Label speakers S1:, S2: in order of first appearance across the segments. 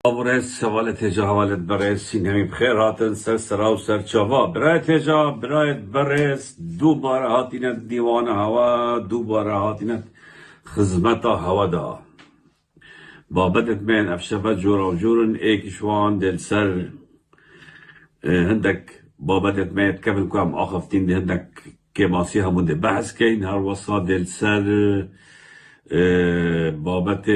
S1: برای سوال تجاوالت برای سینمی بخیر هاتن سر و سر چاوا برای تجا برای برس دوباره هاتینت دیوان هوا دوباره هاتینت خدمت هوا دا بابتت من افشفت جورا و جورن ایکشوان دل سر هندك بابتت ما يتكفل كام آخفتين دي هندك كماسي همون دي بحث كين هر وصا دل سر بابت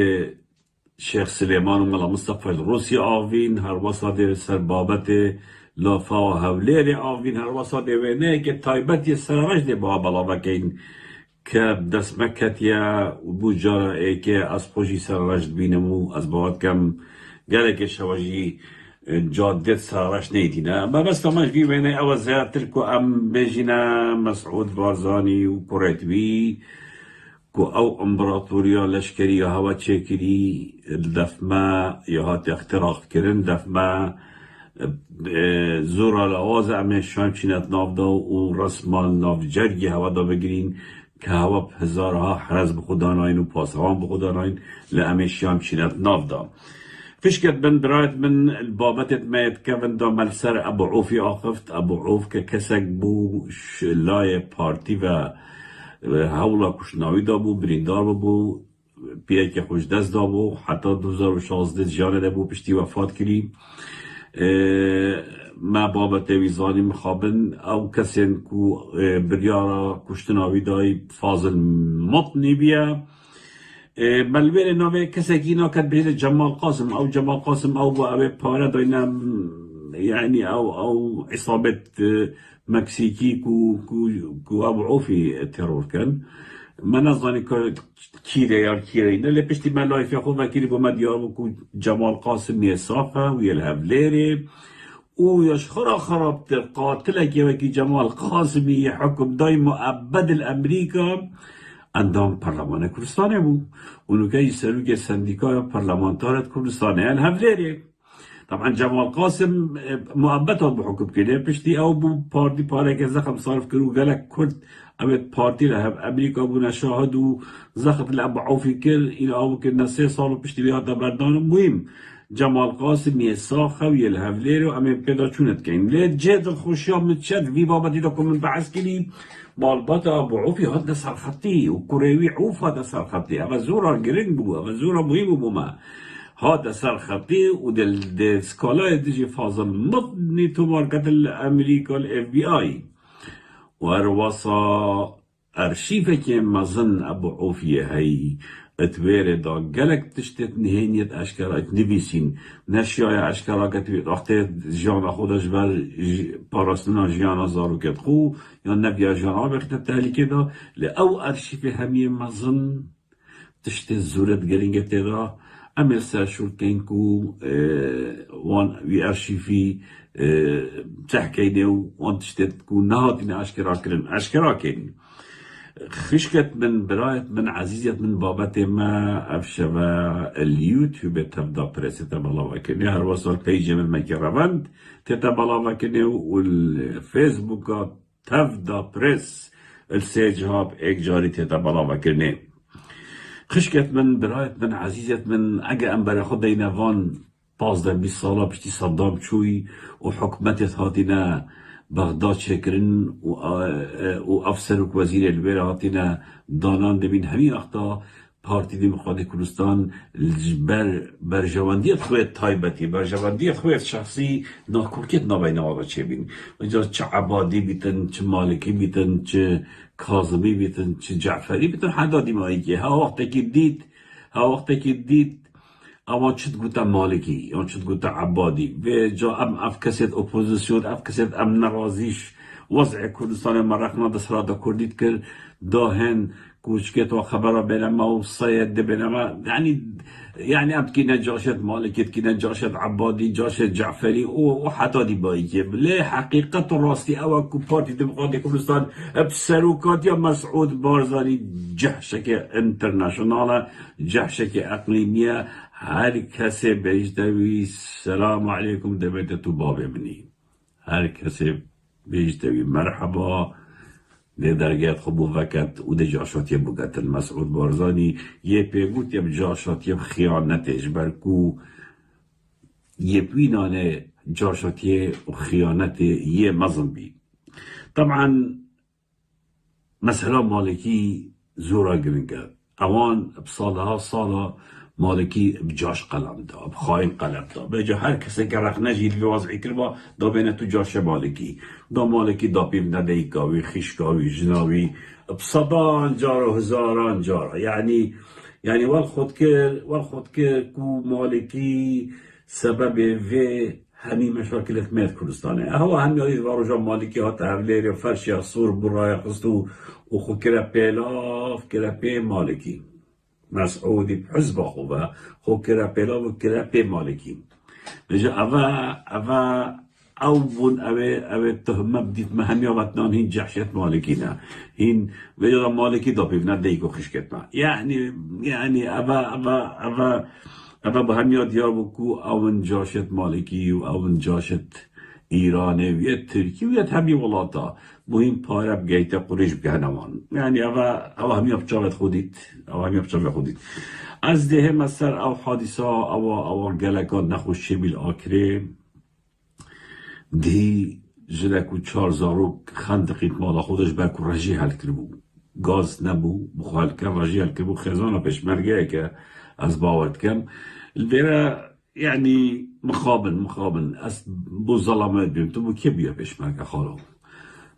S1: شيخ سليمان وملا مصطفى الروسي آفين هر وصا دل سر بابت لافا و هوليري آفين هر وصا دي وينه که تايبت يسرش دي بابا لابا كين كاب دس مكتيا وبو جارا ايكي از پوشي سرش بينمو از بابت كم قالك شواجي جادت سرش نيدينا ما بس تماش بي بيني او زيادتر كو ام بيجينا مسعود بارزاني و كوريتبي كو او امبراطوريا لشكرية هوا تشكري دفما يهات اختراق كرن دفما زورا لوازع من شام چينت نافدا و رسمان ناف جرگي هوا دا بگرين که هوا هزارها حرز بخوداناين و پاسوان بخوداناين لأمي شام چينت نافدا فشكت بن برايت من البابتت ما يتكفن دا ملسر ابو عوفي آخفت ابو عوف ككسك بو لاي بارتي و هولا کشناوی دا بو بریندار بو پیه که خوش دست دا بو حتی 2016 جانه دا بو پشتی وفات کری ما بابت ویزانی مخابن او کسین کو بریارا کشتناوی دای فاضل مطنی بیا ملویر نوه کسی ناکد بهید جمال قاسم او جمال قاسم او پاره داینا يعني او عصابة مكسيكي كو ابو عوفي تيرور كان ما نظني كيري يا كيرينا اللي بشتي ما لايف ياخذ كيري بو مديار كو جمال قاسم يسافا ويلهب ليري ويش خراب قاتلك يا جمال قاسم يحكم دايما مؤبد الامريكا عندهم برلمان كردستان بو ونو كي يسالو كي سنديكا برلمانتارت كردستان الهب ليري طبعا جمال قاسم مؤبته بحكم كده بشتي او بو بارتي بارك زخم صارف كرو قالك كرد امت بارتي لهب امريكا بونا شاهدوا زخت الاب عوفي كر الى او كنا 3 سال بشتي بها بردان مهم جمال قاسم يساخه ويلهب ليرو امي بدا چونت كين ليه جد الخوشيا متشد في بابا دي لكم من بحث كلي بالبطا ابو عوفي هذا سر خطي وكوريوي عوف هذا سر خطي اما زورا جرين بو اما زورا مهم بو ما هذا سر خطي ودل سكالا تجي فازل مضني تو ماركت الامريكا الاف بي اي وروصا ارشيفك مظن ابو عوفيه هي اتوير دا جلك تشتت نهينيت اشكرا نبيسين نشيا اشكرا كتبت وقت جانا خودش بر باراستنا جانا زارو كتخو یا نبيا جانا بخت التهلكه دا لأو ارشيفه همي مظن تشتت زورت جرينجت دا امر ساشور كينكو وان وي ارشيفي تحكيني وان تشتتكو نهاتين اشكرا كين خشكت من برايت من عزيزيت من بابت ما افشوا اليوتيوب تبدا بريس تبلا وكني هر وصل بيج من مكرفند تبلا وكني والفيسبوك تبدا بريس السيج هاب اك جاري تبلا وكني خشكت من برايت من عزيزت من اجا امبر خود دينافان 15 ساله بشتي صدام شوي وحكمتت هاتنا بغداد شكرن وافسر وزير البير هاتنا دانان دبين همين اختا بارتي ديمقراطي كردستان برجوانديت خويت تايبتي برجوانديت خويت شخصي ناكوكيت نابين آبا چه بين وجا چه عبادي بيتن چه مالكي بيتن چه كاظمي بيتن چه جعفري بيتن حدا ديمائي ها وقتك ديت اما چت گوتا مالكي اما چت گوتا عبادي و جا ام افكسيت اوبوزيسيون افكسيت ام نرازيش وضع كردستان مرقنا دسرادا كرديت كر داهن كوشكت وخبره بينما وصيد بينما يعني ام كينا جاشت مالكي كينا جاشت عبادي جاشت جعفري وحتى دي بايجي ليه حقيقة الراستي او كو بارتي ديمقراطي كردستان بسروكات يا مسعود بارزاني جحشك انترناشونال جحشك اقليمية هر کسی بیشتوی سلام علیکم دبیت تو باب منی هر کسی بیشتوی مرحبا ده درگیت خبو وکت و ده جاشاتی بگت المسعود بارزانی یه پیگوت یه جاشاتی خیانتش برکو يبوينانه جاشتيه وخيانته مظن بي. طبعا مسألة مالكي زورا جرينجر اوان بصالها صالة مالكي بجاش قلم دا بخاين قلم دا بجا هر کسی که رخ نجید في وضعی کربا دا بینه تو جاش مالكي دا مالكي دا بیم ندهیکاوی خیشکاوی جناوی بصدان جارا هزاران جارا يعني والخود كر كو مالكي سبب في همي مشاكل ميت كردستان هو هم يريد ورجع مالكي ها تهرلير فرشي صور براي خستو وخو كرا بيلاف كرا بي مالكي مسعودي بحزب خوبه خو كرا بيلاف وكرا بي مالكي بجا أفا أول أبي تهمة بديت مهمة وطنان هين جحشت مالكينا هين بجا مالكي دابيفنا ديكو خشكتنا يعني أبا بهمية ديابوكو أون جاشت مالكي وأون جاشت إيراني ويا تركي ويا همي ولاتا مهم پاره بگیت قریش بگهنمان يعني أبا همي بچاوت خوديت از ده مثلا أو حادثة أو جلكات نخوشي بالآخره دی جلکو 4 زاروک خندقیت مالا خودش برکو رجی حل کربو گاز نبو بخوال کن رجی حل کربو خزانه پیشمرگه که از باورد کم البيرة يعني مخابن از بو ظلامات بیم تو بو که بیا پیشمرگه خالو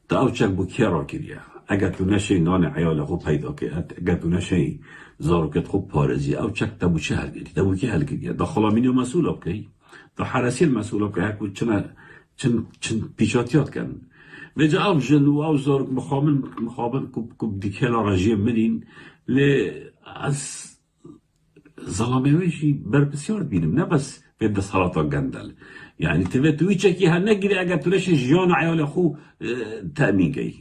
S1: تا او چک بو که را کریا اگر تو نشی نان عیال خوب پیدا کرد اگر تو نشی زاروکت خوب پارزی او چک تا بو چه حل کردی تا بو که حل کردی دا خلامینو مسئول بکی دا حرسیل مسئول بکی هکو چن پیشاتیات کن و جا او جن و او زارک مخابن کب دیکهلا رجیم منین لی از ظلامه ویشی بر بسیار بینم نه بس به دستالاتا گندل يعني تبي تويتشكي هالنجري اجا تلاش جيان عيال اخو تامين جاي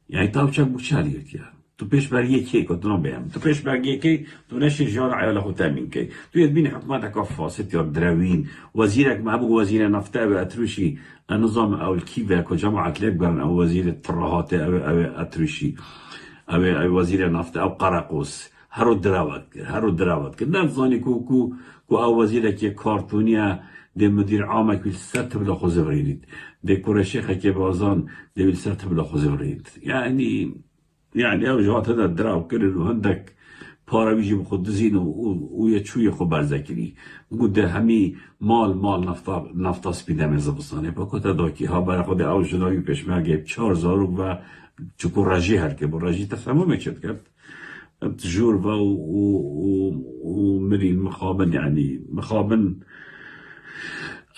S1: يعني تاوشك بوشاليت يا تو بيش بريه كي كنتنا بهم تو بيش بريه كي تو ناش جيان عيال اخو تامين جاي تو يدبين حكومتك فاسد يا دراوين وزيرك ما ابو وزير النفط او اتروشي النظام او الكيفا جماعه لبنان او وزير الترهات او اتروشي او وزير النفط او قراقوس هرو دراوت كنا نظني كو او وزيرك كارتونيا ده مدير عامك بالسات بلا خزبريد ده كورشيخ كي بازان ده بالسات بلا خزبريد يعني او جوات هذا دراو كل عندك پاره بيجي بخدزين ويتشوي خو برزكري قد همي مال نفتا سپیده مزبستانه بكت داكي ها برا خود او جناوي پشمرگه 4 زاروك و چكو رجي هركه بو رجي تفهمو مكشت کرد جور و مرين مخابن يعني مخابن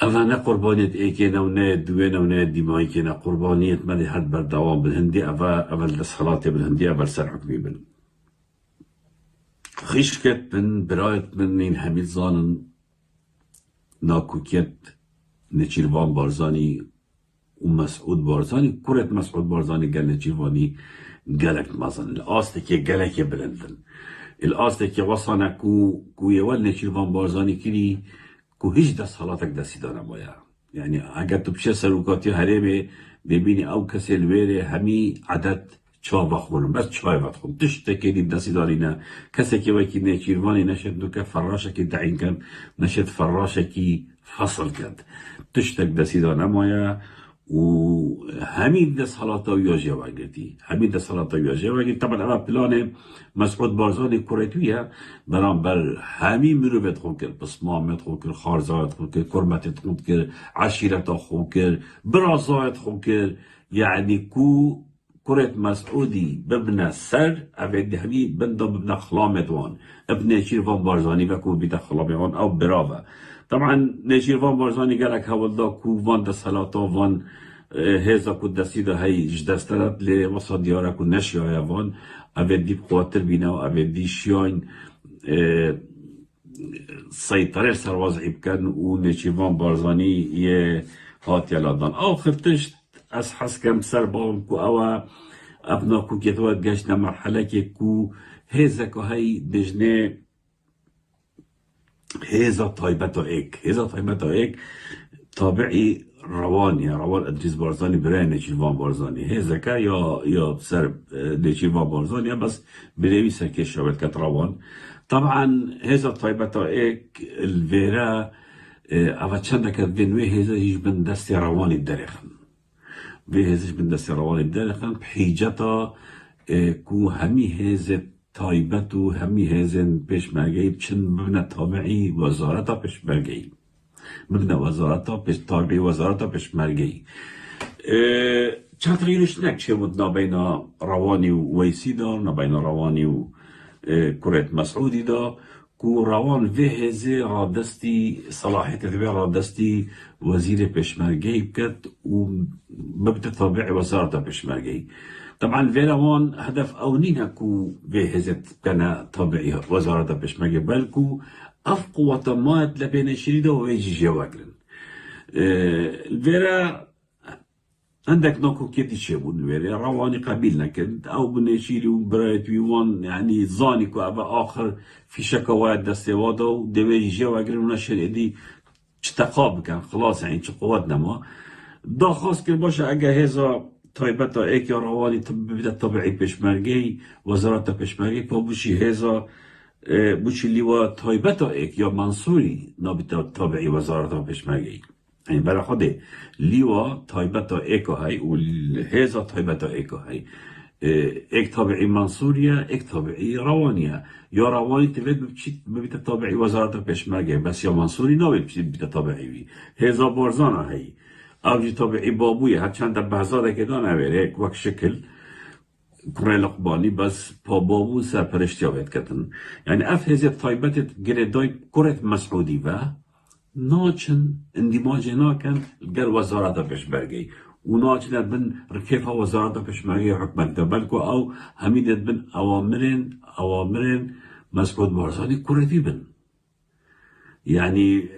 S1: أنا قربانيت إيكينا وناد دوينا وناد ديماي كينا قربانيت مالي حد بردوام بالهندي أفل دسخلاتي بالهندي أفل سرحك بيبن خيشكت من برايت من إن حميد زانن ناكوكيت نچيروان بارزاني ومسعود بارزاني كورت مسعود بارزاني قال نچيرواني قالك مازن الأصل قالك بلندن الأصل وصانا كو يوال نچيروان بارزاني كري کو هیچ دست حالاتک دستی دارم باید یعنی اگر تو بشه سروکاتی هرمه ببینی او کسی الویره همی عدد چای بخورم بس چای بخورم تشته که دید دستی داری نه کسی که وکی نچیروانی نشد دو که فراشه که دعین کن نشد فراشه که فصل کرد تشتک دستی دارم باید و همین دست حالاتا ویاجه وگردی طبعا اما پلان مسعود بارزانی کوریتویه برام بر همین مروبت خود کرد بسمامت خود کرد خارزایت خود کرد کرمتت خود کرد عشیرت خود کرد برازایت خود کرد یعنی كرة مسعودي ببنى سر أبد همي بندو ببنى خلامت وان ابن نشيروان بارزاني بكو بيتا خلامت وان أو برافا طبعا نشيروان بارزاني قالك هولدا كو وان دا سلاتا وان هزا كو دستيدا هاي جدسترات لوصا ديارا كو نشيا وان أبد دي بقواتر بينا وأبد دي شياين سيطرة سر وضعي بكن ونشيروان بارزاني هاتي لدان آخر تشت از حس کم سر بام کو اوا ابنا کو کتوات گشنا مرحله که کو هزا که های بجنه هزا طایبتا ایک تابعی روان ادریس بارزانی برای نچیروان بارزانی هزا که یا سر نچیروان بارزانی بس بروی سکه شابت کت روان طبعا هزا طایبتا ایک الویرا اما چند کد وین وی هزه هیچ بن دستی روانی درخن وی هزش بن دستی روانی درخن بحیجتا کو همی هزه تایبت و همی هزن پیشمرگی چند ببنه تابعی وزارتا پیشمرگی ببنه وزارتا تابعی وزارتا پیشمرگی چند تغییرش نکشه بود نبین روانی و ویسی دا نبین روانی و کرت مسعودی دا کو روان وهزه را دستی صلاحیت ذبی را دستی وزیر پیشمرگی بکد و ببت تابع وزارت پیشمرگی طبعا في روان هدف أونينا كو وهزه كان تابعي وزارت پیشمرگی بلکو اف قوة مات لبين شريده ويجي جواكلن الفيرا عندك نوكو كيتي شابون الفيرا رواني قبيلنا كنت او بنشيلي وبرايت ويوان يعني ظاني كو ابا اخر في شكوات دستوادا ودويجي جواكلن ونشر ايدي تقاب كان خلاص يعني قوتنا ما دا خاص كل باشه اگه هزا تایبتا ایک یا روانی ببیده طبعی پیشمرگی وزارت پیشمرگی پا بوشی هزا بوشی لیوا تایبتا ایک یا منصوری نابیده طبعی وزارت پیشمرگی یعنی برای خوده لیوا تایبتا ایکو های و هزا تایبتا ایکو های ایک طبعی منصوریه ایک طبعی روانیه یا روانی تبید ببیده طبعی وزارت پیشمرگی بس یا منصوری نابیده طبعی بی هزا برزانه هایی اوجی طبعی بابوی هرچند در بحثاده که دانه ویره وک شکل کره لقبانی بس پا بابو سرپرشتی آوید کتن یعنی اف هزیت طایبتت گره دای کرت مسعودی و ناچن اندیماج ناکن گر وزارت پیشمرگی و ناچن بن رکیف وزارت پیشمرگی حکمت بلکو او همیدت بن اوامرین مسعود بارزانی کرتی بن یعنی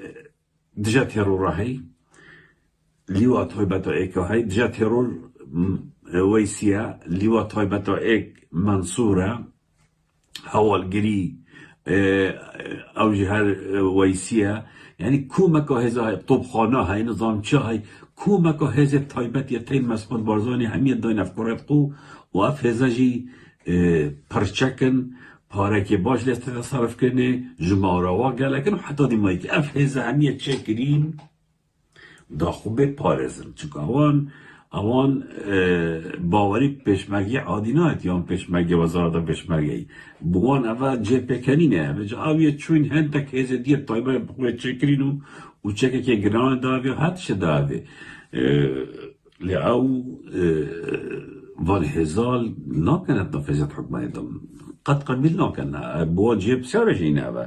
S1: دجا تیرو راهی لیوا تایبتا ایک های دجا تیرور ویسیه لیوا تایبتا ایک منصوره هوالگری او جهر ویسیه یعنی کومکا هزا طبخانه های نظام چه های کومکا هزا تایبت یتین مسعود بارزانی همیت داین افکارت قو و اف هزا جی پرچکن پاره که باش لیست تصرف کنه جمعه روا گلکن و حتی دیمایی که اف هزا همیت چه کرین دا خوبه پارزن چون اوان باوری پیشمرگی عادی نهایت یا پیشمرگی وزارت پیشمرگی بوان اول جه پکنینه بجا آویه چون هندک هزه دیر طایبه بخواه چه کرینو و چه که گران داوی و حدش داوی لعو وان هزال ناکند نفذت حکمه دم قد قبیل ناکنه بوان جه بسیارش اینه و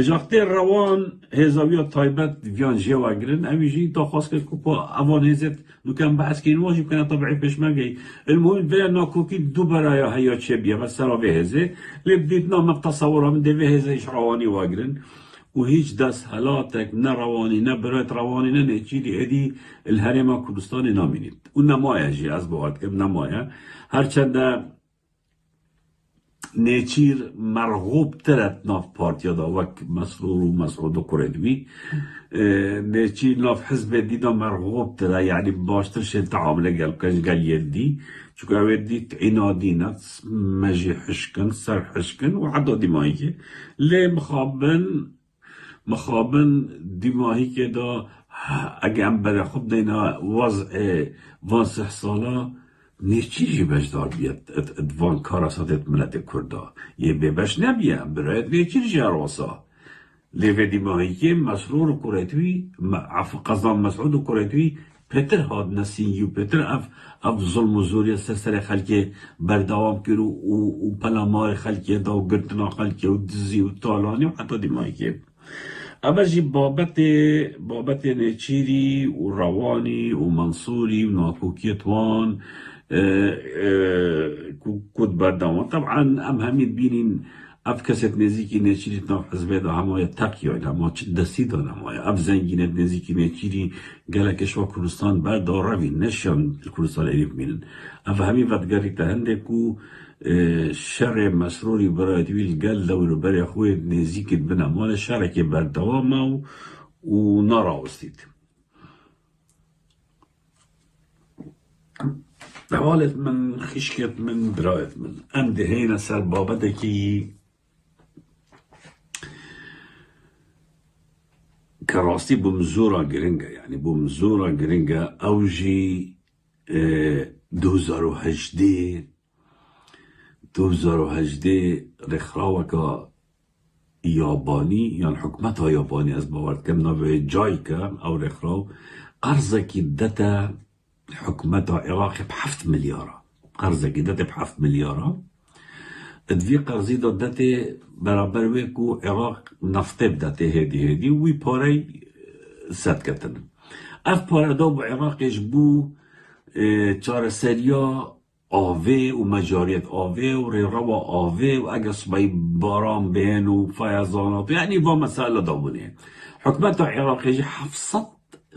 S1: جاکتر روان هزاویات تایبت ویان جوا گرن اویجی تا خواست که کپا اوان هزت نو کم بحث که این واجب کنه طبعی پیشمرگی المهم ولی ناکوکی دو برای هیا چه بیا و سراوی هزه لبدید نام تصورا من دوی هزه ایش روانی واگرن و هیچ دست حالاتک نه روانی نه برایت روانی نه نیچیلی ادی الهرم کردستانی نامینید اون نمایه جی از باید که نمایه هرچند نیچیر مرغوب ترت ناف پارتیا دا وک مسرور و مسعود و کردوی نیچیر ناف حزب دیدا مرغوب تره یعنی باشتر شد تعامله گل کش گل یدی چون که اوید عنادی نت مجی حشکن سر حشکن و عدا دیمایی که لی مخابن دیمایی که دا اگه ام برای خود دینا وضع واسح سالا نیچی بجدار بیاد ادوان کارا سادت ملت کردا یه ببش نبیم برایت نیچی جاروسا لیوه دیمایی که مسرور و کرتوی قضام مسعود و کرتوی پتر هاد نسینیو پتر اف ظلم و زوری سر خلک بردوام کرو و پلامار خلک دا و گرتنا خلک و دزی و تالانی و حتی دیمایی که اما جی بابت نیچیری و روانی و منصوری و ناکوکیتوان كود بردوان طبعا ام همید بینین اف کست نزیکی نیچیری ناف حزبه دا همای تقیی های همه چه دستی دا همای اف زنگینت نزیکی نیچیری گلکش و کردستان بردا روی نشان کردستان ایریب مینن اف همین ودگری تهنده کو شر مسروری برای دویل گل دور برای خوی نزیکت بنا مال شرک بردوام و نراوستید حوالت من خشكت من برايت من أمدي هنا سر بابدكي كراستي بمزورة جرينجا، يعني بمزورة جرينجا أوجي 2018 رخراوكا ياباني، يعني حكومتها ياباني از باور كم نوي جايكا أو رخراو قرضة كدتا حكومتها عراقي ب7 مليار، قرضة كدتا ب7 مليار. ادوی قرضی دادته برابر ویکو عراق نفته بدته هدی وی پاره سد کتن. اف پاره دا با عراقش بو چار سریا آوه و مجاریت آوه و ریروا آوه و اگه صبای باران بین و فیضانات، یعنی با مسئله دا بونه. حکمت عراقش 700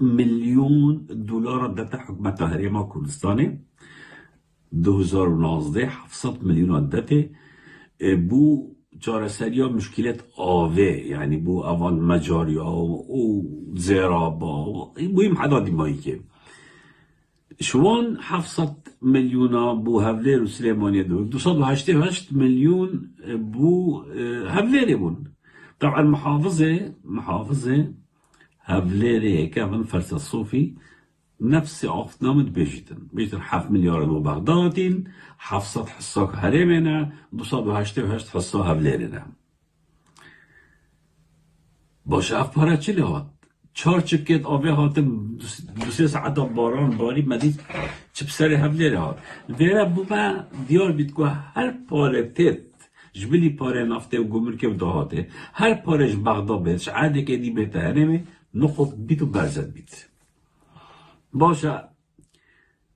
S1: میلیون دلار داده حکمت هریما کردستانه 2019 700 میلیون داده بو چارەسەریە مشکلات آوه، يعني بو اوان مجاریا و زیرابا و بویم حدادی مایی که شوان 700 میلیون بو هفلیر و سلیمانیه دو 288 میلیون بو هفلیر بون. طبعا محافظه هفليري كمان فرس الصوفي نفس عقدنامة بيجتن 7 مليار بو بغدادين 700 حصاك هرمنا 288 حصا هفليرنا باشه اف پاره چی لحات 4 چپکت آوه هاتم 2-3 ساعت باران باری مدید چپ سر هفلیر هات ویره بو ما دیار بید که هر پاره تیت جبلی پاره نفته و گمرکه و دهاته هر پارهش بغداد بیدش عاده که دی بیته هرمه نخوت بیت و برزد بیت باشه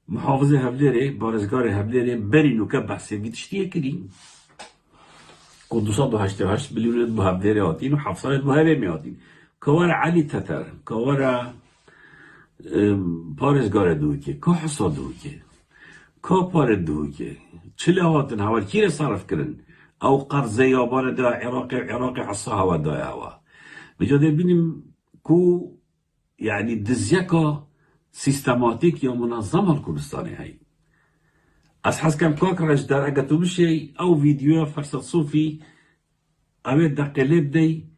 S1: محافظه هفلیره بارزگار هفلیره بری نوکه بحثه بیتشتیه کریم که 288 میلیون بو هفلیره هاتین و 700 بو هرمه هاتین كوارا علي تتر كوارا پارزگار دوکه که حصا دوکه که پار دوکه چلی هاتن هوا کی را صرف کرن او قرض یابان دا عراقي حصا هوا دا هوا بجاده بینیم کو يعني دزيكا سيستماتيك یا منظم الكردستاني هاي از حس كم كاكرش در اگتو بشه او فيديو فرصة صوفي اوه دقیقه دی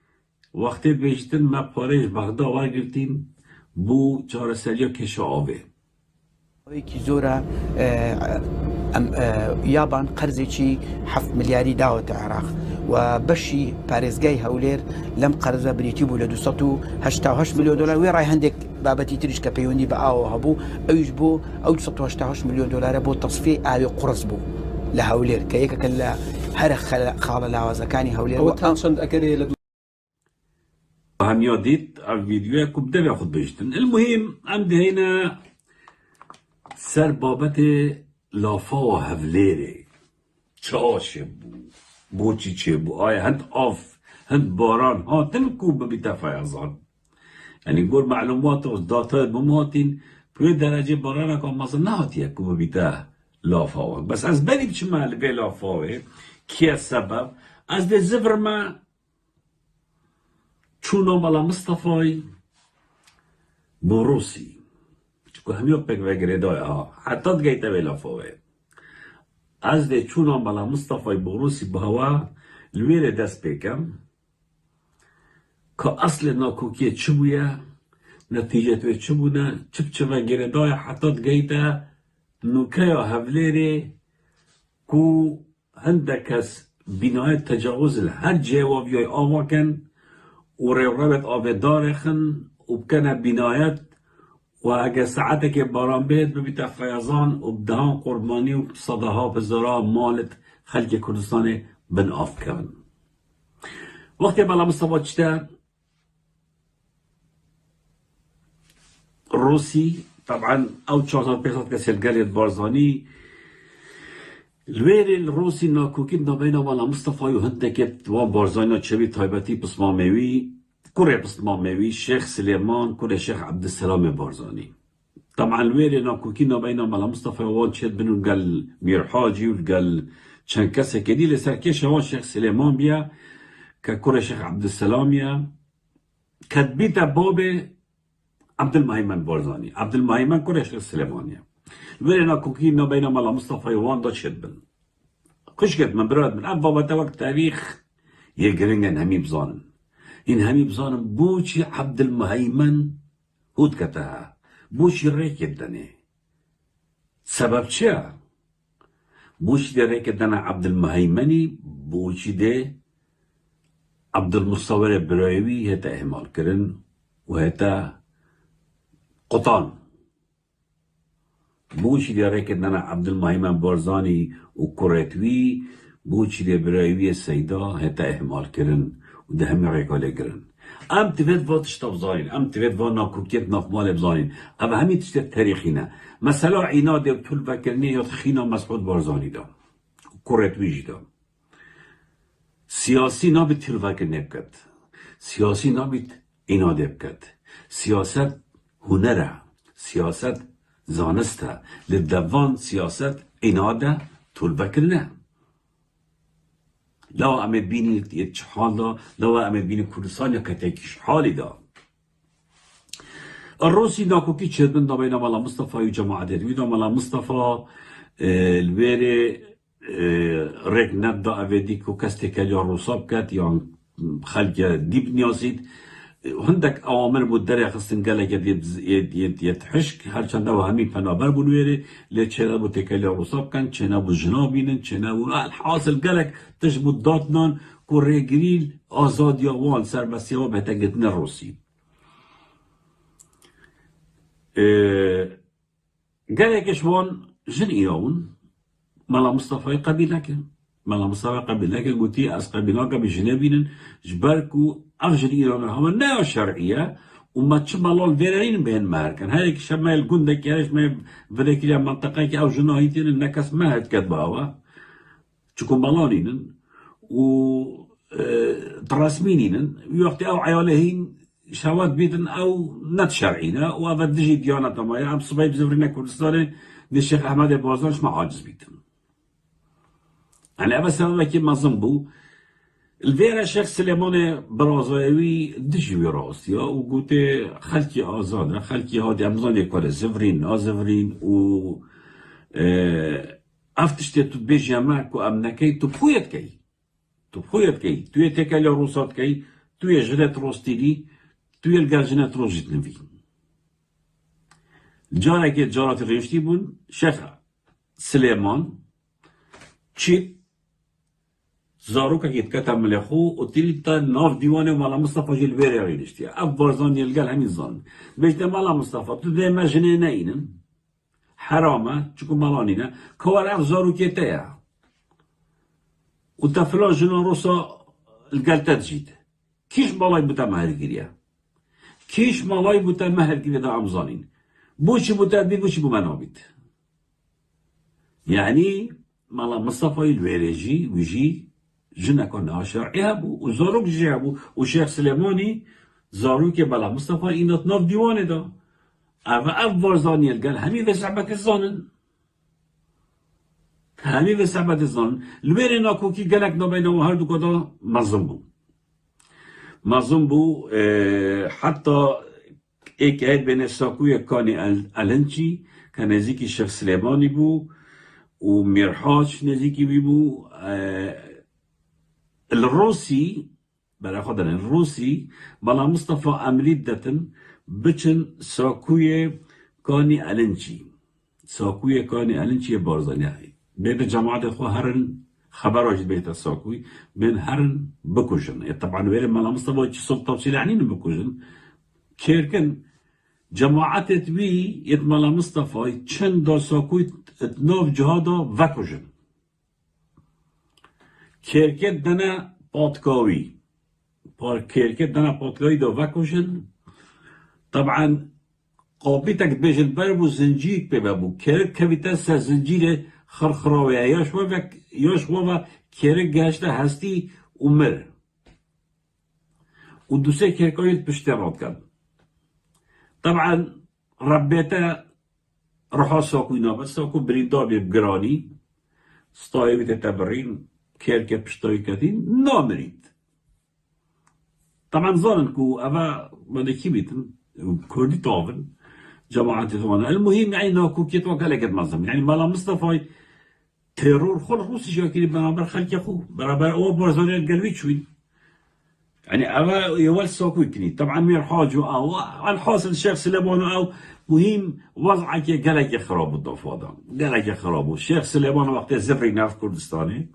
S1: وقتی بیشتن ما پارهش بغداد ورگرتیم بو چارەسەریە کێشە ئاوێ
S2: ئەوەیەکی زۆرە یابان قەرزێکی 7 ملیاری داوەتە عێراق و بەشی پارێزگای هەولێر لەم قەرزە بریتی بوو لە 288 میلیۆن دلار وێ ڕای هەندێک بابەتی تریش کە پەیوەندی بە ئاوە هەبوو ئەویش بۆ ئەو 288 میلیۆن دلارە بۆ تەصفیە ئاوی قورس بوو لە هەولێر کە یەکێکە لە هەرە خاڵە لاوازەکانی هەولێر
S3: چەند ئەگەرێ لە
S1: هم ياديت على الفيديو كنت بياخد بيشتن. المهم عندي هنا سر بابت لافا هفليري چاش بوچی چه بو آیا هند آف هند باران ها تلكو ببيتا فيضان يعني قول معلومات و داتا بمهاتين بي درجه باران كان مثلا نهات يكو ببيتا لافا بس از بني بچما اللي بي لافا كي السبب از دي زفر ما چونو مالا مصطفی بروسی چکو همیو پک وگره دای ها حتی دگیتا بیلا فوه از ده چونو مالا مصطفی بروسی بهوا لویر دست پیکم که اصل ناکوکیه چه بویا نتیجه توی چه بونا چه وگره دای حتی دگیتا نوکه هفلیره کو هندکس بینای تجاوز هر جوابیای آوا کن و روابط آب دارخن و بکنه بنایت و اگه ساعتك باران بید ببیت فیضان و بدهان قربانی و صداها بزرا مالت خلق کردستان بن آف کن وقتی بلا مصطفى چتا روسی طبعا او 400 کسی الگلیت بارزانی الوير الروسي ناكوكين نبينا مالا مصطفى وهندكت وان بارزانا تشبي تايبتي بصماموي كوريا بصماموي شيخ سليمان كوريا شيخ عبد السلام بارزاني طبعا الوير ناكوكين نبينا مالا مصطفى وان شد بنو قال مير حاجي وقال شنكسة كدي لسركيش وان شيخ سليمان بيا ككوريا شيخ عبد السلام يا كتبيتا بابي عبد المهيمن بارزاني عبد المهيمن كوريا شيخ سليمان يا ويرنا كوكين بين مالا مصطفى يوان دا شدبن قشكت من براد من أبا وقت تاريخ يقرنجن همي بزانن این همی بزانم بوچی عبد المهيمن هود کتها بوچی ریکت دنه سبب چیه؟ بوچی ده ریکت دنه عبد المهيمنی بوچی ده عبد المصور برايوي هتا اهمال کرن و هتا قطان بوچی ده ریکت دنه عبد المهيمن بارزاني و كوريتوي بوچی ده برايوي سيدا هتا اهمال کرن و ده همي ریکاله کرن ام تفيد فاتش تبزانين ام تفيد فانا كوكيت نافمال بزانين اما همي تشتر تاريخينا مثلا عينا ده بطول فكرني يتخينا مسعود بارزاني ده كوريتوي ده سیاسی نبید تلوکرنی بکد سیاسی نبید ایناده بکد سیاست هنره سیاست زانسته لدوان سیاست ایناده تلوکرنه لا امید بینی یه حال دا لا امید بینی کردستان یا کتیکش حالی دا الروسی ناکوکی چید من دا بین مالا مصطفى و جماعت دوی دا مالا مصطفى الویره ريك نبدا افيديك وكاستيكا يا روساب كات يعني خلق ديب نياسيد هندك اوامر مدري خصن قال لك يتحشك هل كان دو همي فنابر بنويري لي تشنا بو تيكالي روساب كان تشنا بو جنابين تشنا بو الحاصل قال لك تجبو داتنان كوري جريل ازاد يا وان سربسيا بهتاجتنا الروسي قال لك شوان جن ايون مالا مصطفى قبيلك مالا مصطفى قبيلك قلتي أس قبيلك بجنابين جبركو أغجل إيران هم نا شرعية وما تشملوا الفيرين بين ماركن هايك شمال جندك ياش ما بدك يا منطقة أو جناهيتين النكس ما هاد كتباوا تكون مالانين و ترسمينين وقت أو عيالهين شوات بيتن أو نت شرعينا وأبد دجي ديانة ما يا عم صبيب زفرنا كردستان الشيخ أحمد البازانش ما عاجز بيتن يعني بس أنا كي ما زنبو الفيرا الشيخ سليمان برازاوي دجي راستيا وقلت خلكي آزاد خلكي هادي أمزاني كاره زفرين آزفرين و أفتشتي تبيجي معك وأمنكي تبخويت كي توي تكالي روسات كي توي جلات روستيلي توي الجاجنات روجت نبي جارة كي جارات الريشتي بون شيخ سليمان چی زاروكا يتكتب ملخو وتلتا ناف ديوانه مالا مصطفى جلبيري غيرشتي أبرزان يلقال همين ظن بيجتا مالا مصطفى تدي مجنينين حرامة چكو مالانينا كوارع زاروكي تايا وتفلا جنان روسا القال تجيد كيش مالاي بتا مهر جريا كيش مالاي بتا مهر جريا دا عمزانين بوشي بتا بي بوشي بمنابد يعني مالا مصطفى الويريجي ويجي جنا كنا شرعي هبو وزاروك جي هبو وشيخ سليماني زاروك بلا مصطفى إنه تناف ديوانه دا أما أفضل زاني قال همي بسعبك الظانن همي بسعبك الظانن الويري ناكوكي قالك نبينا وهردو كدا مظلوم بو حتى ایک عید بین ساکوی کانی الانچی که نزدیکی الشيخ سليماني بو و میرحاج نزدیکی بی بو الروسي برای خودن الروسي بلا مصطفى امرید دتن بچن ساکوی کانی الانچی بارزانی هایی بین جماعت خو هرن خبر واجد بيت الساكوي بين هرن بكوجن طبعا ويري مالا مصطفى سلطة تفصيل عنين بكوجن كيركن جماعات تبي يتمالا مصطفى تشن دا ساكوي تنوف جهادا وكوجن كيركن دنا باتكاوي كيركن دنا باتكاوي دا وكوجن طبعا قابيتك بيجن بربو زنجيك ببابو كيرك كبيتا زنجيره خرخراوي ياشوا كيرك جاشته هستي ومر ودوسي كيركويت بشترات كان طبعا ربيته رحا ساكوينا بس ساكو بريدا بجراني ستايبي تتبرين كيركة بشتاي كاتين نامريد طبعا ظننكو أبا مالكي بيتن كردي طافن جماعة ثوانا المهم يعني ناكو كيتوا كالكت مظلم يعني مالا مصطفى تيرور خل روسي شاكيري برابر خلق يخو برابر او برزاني القلبي شوين يعني أما يولسوك ويكني طبعا مير حاجو أو الحاصل الشيخ سليمان أو مهم وضعك قالك خراب الضوء هذا قالك خراب الشيخ سليمان وقت الزفري ناف كردستاني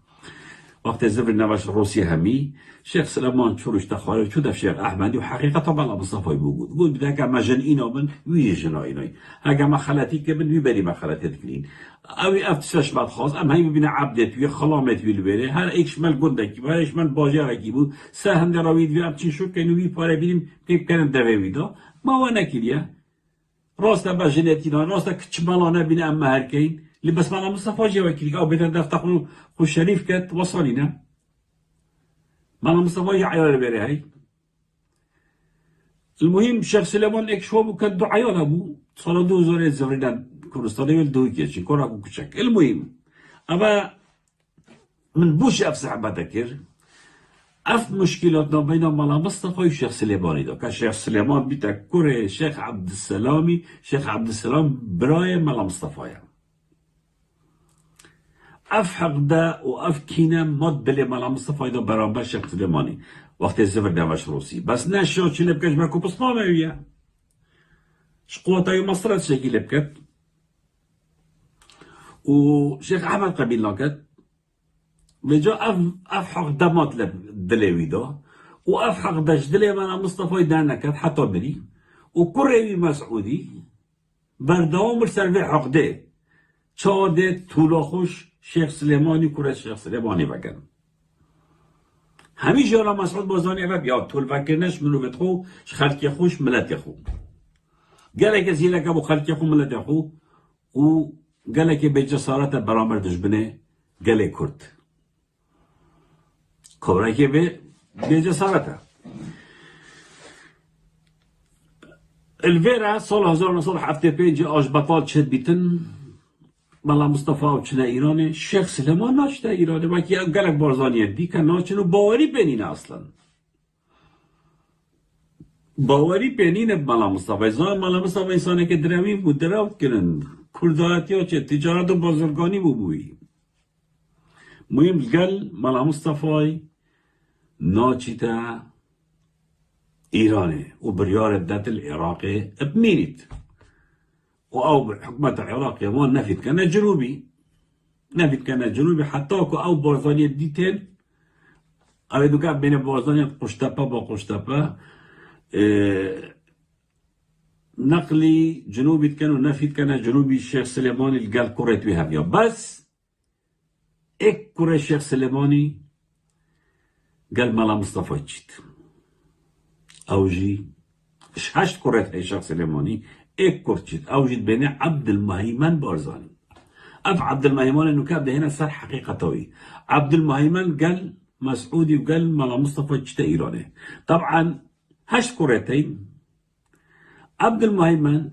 S1: وقت الزفري نافش روسيا همي شيخ سليمان شروش تخارج شو دف شيخ أحمد وحقيقة طبعا مصطفى يبوجود قول بدك ما جنينا ومن ويجنا إناي هاجا ما خلاتي كمن ويبري ما خلاتي تكلين أو أفتش بعد خاص أم هاي ببنا عبدت ويا خلامت ويلبري هل إيش مال جندك ولا إيش مال باجر كيبو سهم دراويد ويا أبتشي شو كانوا ويبارا بينهم كيف كان دراويدا ما وانا كليا راستا باجنتينا راستا كتشمالانا بنا أما هالكين اللي بس معنا مصطفى جوا كليك أو بدنا دفتقلو خو الشريف كات وصلنا معنا مصطفى جا عيال بيري هاي المهم الشيخ سليمان اكشوب وكان دو عيال ابو صار دو زوري زفردان كردستاني يلدو كيشي كورا كوكشك المهم اما من بوش افسح بذكر اف مشكلاتنا بين مالا مصطفى والشيخ سليماني دو كان الشيخ سليمان بيتا كوري شيخ عبد السلامي شيخ عبد السلام براي مالا مصطفى يعني. اف حقدا واف كينا مد بلي مالا مصطفى دو برامبر الشيخ سليماني وقت الزفر دمشق روسي بس نشو چی لبکش برکو پس ما میویه شقوطه مصر شكي لبكت وشيخ احمد قبيل لاكت بجا اف حق دمات دلوي دا واف حق دش دلي مالا مصطفى دانكت حتى بري وكرهي مسعودي بردوام برسر حق ده چاده طولا خوش شيخ سليماني كره شيخ سليماني بگن همین جالا مسعود بازانی اوه بیا طول فکرنش منو بتخو خلقی خوش ملت خو گله که زیله که بو خلقی خو ملت خو و گله که به جسارت برامر دشبنه گله کرد کبره که به جسارت الویره سال 1975 آج بطال چد بیتن مالا مصطفى وچنه ایرانه شیخ سلیمان ناشته ایرانه و که گلک بارزانیه دی که ناچنو باوری بینینه اصلا باوری بینینه مالا مصطفى زان مالا مصطفى انسانه که درمی بود دراوت کنن کرداتی ها چه تجارت و بازرگانی بوی مهم گل مالا مصطفى ناچیتا ایرانه و بریار دت العراقه بمینید او حكومة العراق يمان نفيد كان جنوبي حتى او بارزانية ديتين او دو كان بين بارزانية قشتبه با قشتبه نقلي جنوبي كانوا نفيد كان جنوبي الشيخ سليماني اللي قال كوريت بها بيا بس اك كوري الشيخ سليماني قال مالا مصطفى جيت اوجي هشت كوريت هاي الشيخ سليماني ايك كورتشيت اوجد بين عبد المهيمن بارزاني عبد المهيمن انه كان هنا صار حقيقة توي عبد المهيمن قال مسعودي وقال مالا مصطفى جتا ايراني طبعا هاش كوريتين عبد المهيمن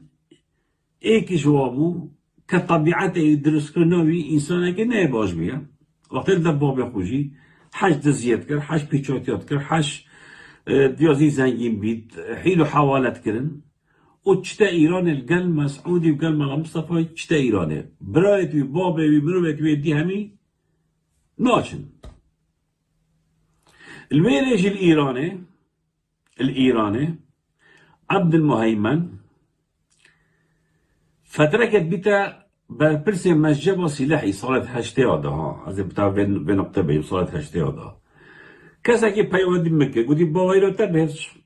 S1: ايك جوابه كطبيعته يدرس كنوي انسان كنا يباش بيها وقت الدباب يخوجي حاج دزيات كر حاج بيتشوتيات كر حاج ديازي زنجين بيت حيلو حوالات كرن وچتا ایران الگل مسعودی وگل مالا مصطفى چتا ایرانه برایت وی بابه وی مروت وی دی همی ناچن الميرج الإيراني عبد المهيمن فتركت بتا برسي مسجبه سلاحي صارت هشتي ها از بتا بنقطه بي صارت هشتي كسا كي بيودي مكة قلت باويرو تبهش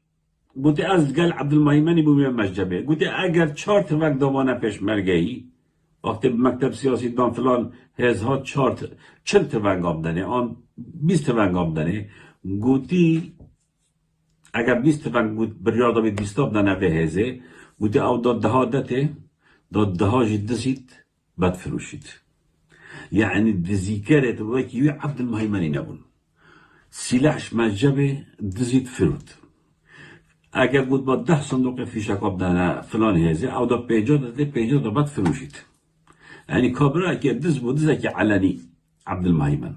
S1: قلت از قال عبد المهيمن بو مسجبه قلت اگر 4 وقت دوانه پیشمرگی وقتی مکتب سیاسی دان فلان هزها 4 چند توانگ آمدنه آن 20 توانگ آمدنه گوتی اگر 20 توانگ بود بریار داوید 20 آمدنه به هزه گوتی او داد ده دته داد ده جدسید بد فروشید يعني دزيكارت وكي عبد المهيمن نبون سلاحش مسجبه دزيت فرود اگر بود با 10 صندوق فیشک آمدنه فلان هزه او دا 50 بد فروشید يعني كابرا كي دز بودزك علني عبد المهيمن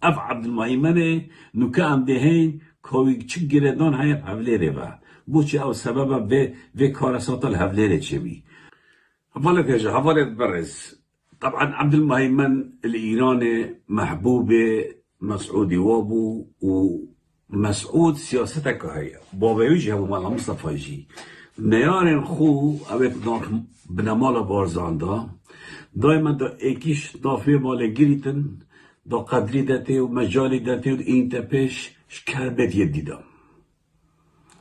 S1: اف عبد المهيمن نكام دهين كوي تشجردان هاي بحفليري با بوشي او سبب في كارسات الحفليري تشبي حفلت يا حفلت برز طبعا عبد المهيمن الايراني محبوب مسعودي وابو مسعود سياستك هي بابويجي هو مال مصطفى جي نيارن خو اوت بنمال بارزاندا دائما دا اكيش دافي مال جريتن دا قدري داتي ومجالي داتي وانت بيش شكربت يديدا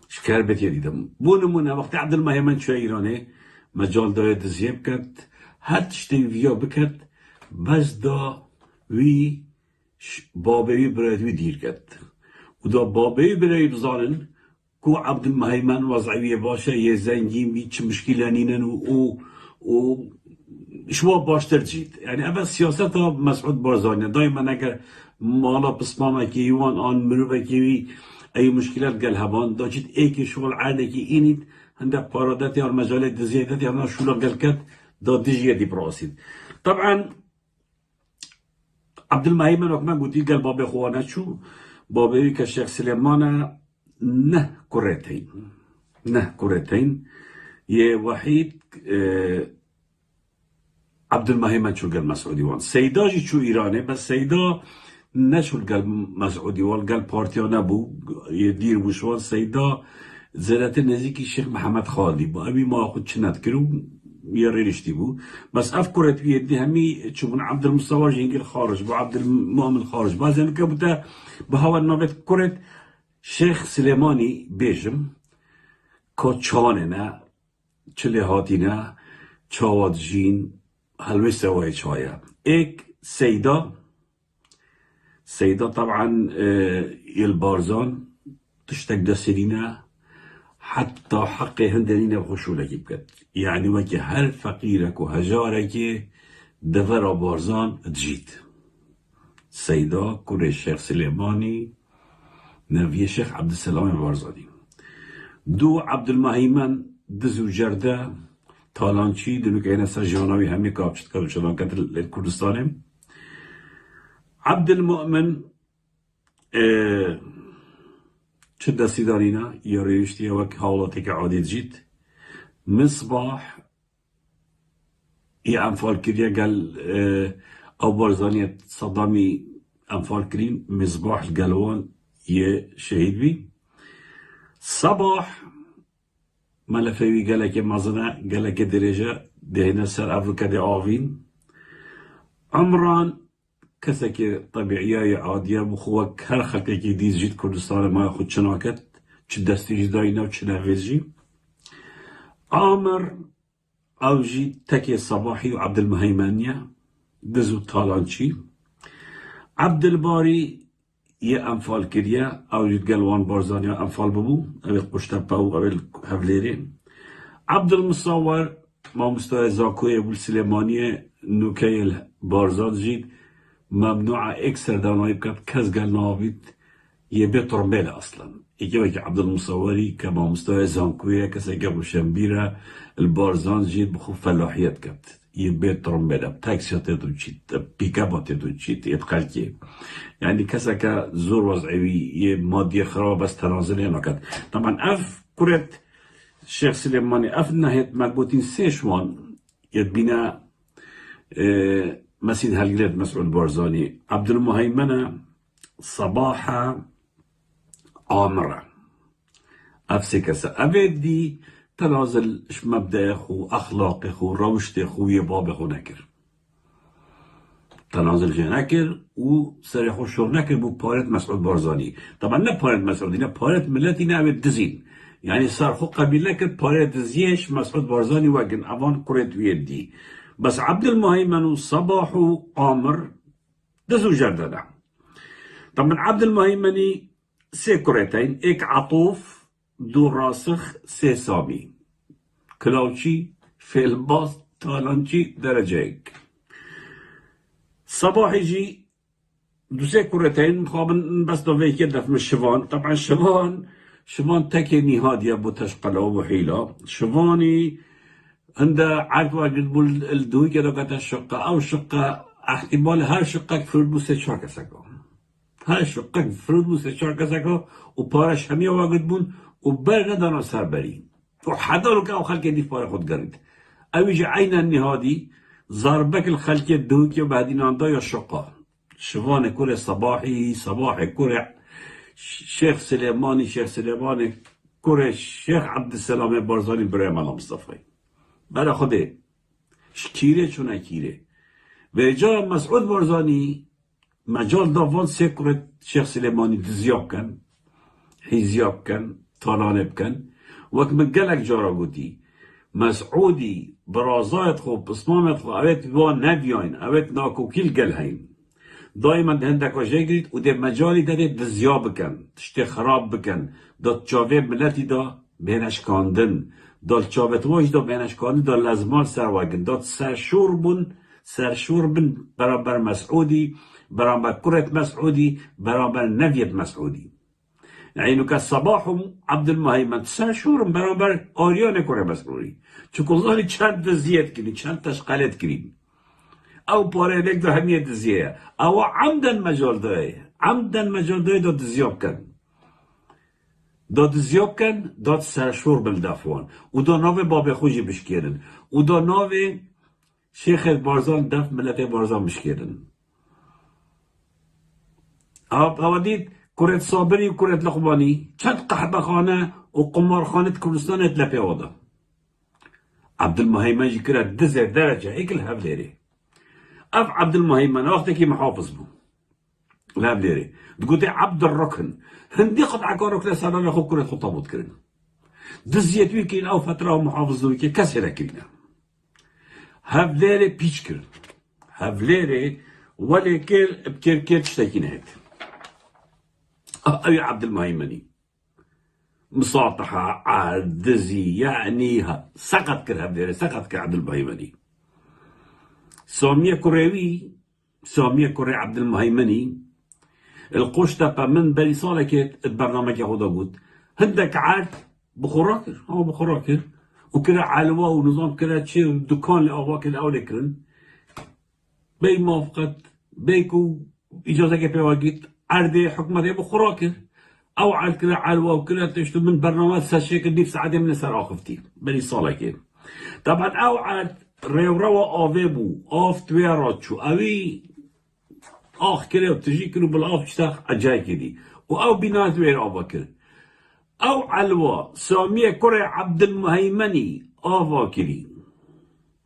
S1: شكربت يديدا بو نمونه وقت عبد المهيمن شو ايراني مجال دا يدزيب كت هر تشتي فيا بكت بس دا وي بابوي براد وي دير كت ودا بابوي برای بزانن کو عبد المهيمن وضعیه باشه یه زنگی بی چه مشکلی نینن و شما باشتر جید يعني اول سیاست ها مسعود بارزاني دائما اگر مالا بسمامه که یوان آن مروبه که ای مشکلات گل هبان دا جید ای که شغل عاده که اینید هنده پارادت یا مجالات دزیادت یا شولا گل کت دا دجیه دی براسید طبعا عبد المهيمن وكما قلت قال بابي خوانه شو بابي كالشيخ سليمان نه كورتين يه وحيد عبد المهيمن شو قال مسعودي وان سيدا جي شو ايراني بس سيدا نشو قال مسعودي وان قال بارتيانا بو يدير بوشوان سيدا زرت نزيكي الشيخ محمد خالدي بو ابي ما اخد شنات كرو يريرشتي بو بس افكرت بيدي همي تشوفون عبد المصطفى جينجل خارج بو عبد المؤمن خارج بعضين كبتا بهوا النوبت كرت شيخ سليماني بيجم كوتشاننا چلهاتينا چاواد جين هلوي سواي چايا ايك سيدا طبعا البارزان تشتك دسرينا حتى حق هندنين وخشولك بكت يعني وكي هر فقيرك وهجارك دفر بارزان تجيت سيدا كوري الشيخ سليماني نبي الشيخ عبد السلام البارزاني دو عبد المهيمن دزو جرده تالانچی دنو که اینه سجانوی همی کابشت که شدان کتر الکردستانیم عبد المؤمن چه دستی دارینا یا ریشتی وک حالاتی که عادی جید مصباح ای انفال کریه گل او بارزانیت صدامی انفال کرین مصباح الگلوان یه شهید بی صباح ملفوی گلک مزنه گلک درجه دهنه سر افریقا دی آوین عمران کسی که طبیعیه عادیه بخواه هر خلقی که دیز جید کردستان ما خود چناکت چه دستی جداینا و چه نویز جی عامر او جی تکی صباحی و عبد المهيمنية دزو تالانچی عبد الباري یه انفال کریه او جید گلوان بارزانی انفال ببو اوی قشتپا و اوی هفلیری عبد المصور ما مستوى زاكوية والسليمانية نوكي بارزان جيد ممنوع اكسر داناي بكات كز قال نابيت يبي ترمبيلة اصلا يجي عبد المصوري كما مستوى زاكوية كسا قبل شمبيرة البارزان جيد بخو فلاحيات كات يبي ترمبيلة بتاكسيات يدو جيد بيكابات يدو جيد يتقلكي يعني كسا كزور وضعي مادية خراب بس تنازلين وكات طبعا اف كرت الشيخ سليماني أفنى هيت مقبوتين سيشوان يدبينا مسين هالجلد مسعود بارزاني عبد المهيمن صباحا عامرة أفسكسة أبدي تنازل إش مبدأ خو أخلاق خو روشت خو يباب خو نكر تنازل جه نكر و سريخو شور نكر بو بارت مسعود بارزاني طبعا نه بارت مسعودي نه بارت ملتي نه دزين يعني صار خو قبيلة كت باريت زيش مسعود بارزاني وقن أفان كريت ويدي بس عبد المهيمن وصباح وعامر دزو جردنا طبعا عبد المهيمني سي كريتين ايك عطوف دو راسخ سي سامي كلاوشي في الباص تالانشي درجيك صباح يجي دو سي كريتين خابن بس دو فيك يدف من الشفان طبعا شفان تكي نهادية بوتشقلة وحيلة شفاني عنده عاد واجد بول الدوي كده قد الشقة أو شقة احتمال هر شقة فرد بوسه شاكا ساكو هر شقة فرد بوسه شاكا ساكو وبارش همية واجد بون وبر ندانا سر بري وحدا لك أو خلق دي بارا خود قرد أو يجي عين النهادي ضربك الخلق الدوي كده بعدين عنده يا شقة شفان كل صباحي كل شيخ سليماني كورش شيخ عبد السلام بارزاني برای ملا مصطفى برای خوده شکیره چون اکیره و جا مسعود بارزاني مجال داوان سه كرة شيخ سليماني دزياب كان حيزياب كان طالانب كان وك مقالك جارا قوتي مسعودي برازايت خو بصمامت خو اويت بوان نبياين اويت ناكو كيل قلهين دائما هندك وجه قريت وده مجالي ده دزياب كان تشتي خراب بكن دا تشاوه ملتي دا بينش كاندن دا تشاوه واج دا بينش كاندن دا لازمال سرواقن دا سرشور بن برابر مسعودي برابر كرة مسعودي برابر نفية مسعودي يعني كالصباح عبد المهيمن سرشور برابر آريان كرة مسعودي چكوزالي چند دزيت كرين چند تشقالت كرين او پاره لك دا همية دزيه او عمدا مجال دا دزياب كن دا سرشور بالدفوان و دا ناوه باب خوشي بشكيرن و دا ناوه شيخ بارزان دف ملت بارزان بشكيرن اوادید كرة صابري و كرة لقباني چند قحبه خانه و قمارخانه كردستان اتلپي وادا عبد المهيمن جي كرة دزه درجة ايكل هفليري اف عبد المهيمن وقتكي محافظ بو الهفليري تقولي عبد الركن هندي قطع كورك لسالة خو كرة خطابوت كرن دزيت ويكين او فترة محافظ ويكين كسر كرنا هفليري بيش كرن هفليري ولي كير تشتكي نهت أبي عبد المهيمني مساطحة عدزي يعني سقط كر هفليري سقط كر عبد المهيمني سامية كري عبد المهيمني القشطة من بلي صالكت البرنامج يهودا قد هندك عاد بخراكر وكرا علوة ونظام كرا تشي دكان لأواك الأولى كرن بي موافقة بيكو إجازة كيف واجد عردي حكمة بخراكر أو على كرا علوة وكرا تشتو من برنامج ساشيك اللي بساعدة من سر آخفتي بلي صالكت طبعا أو عاد روا آوه آف تويرات شو أوي كده بتجي كده بالآف اشتاق عجاي كده أو بنات وير آباكر أو علوة سامية كرة عبد المهيمني آباكري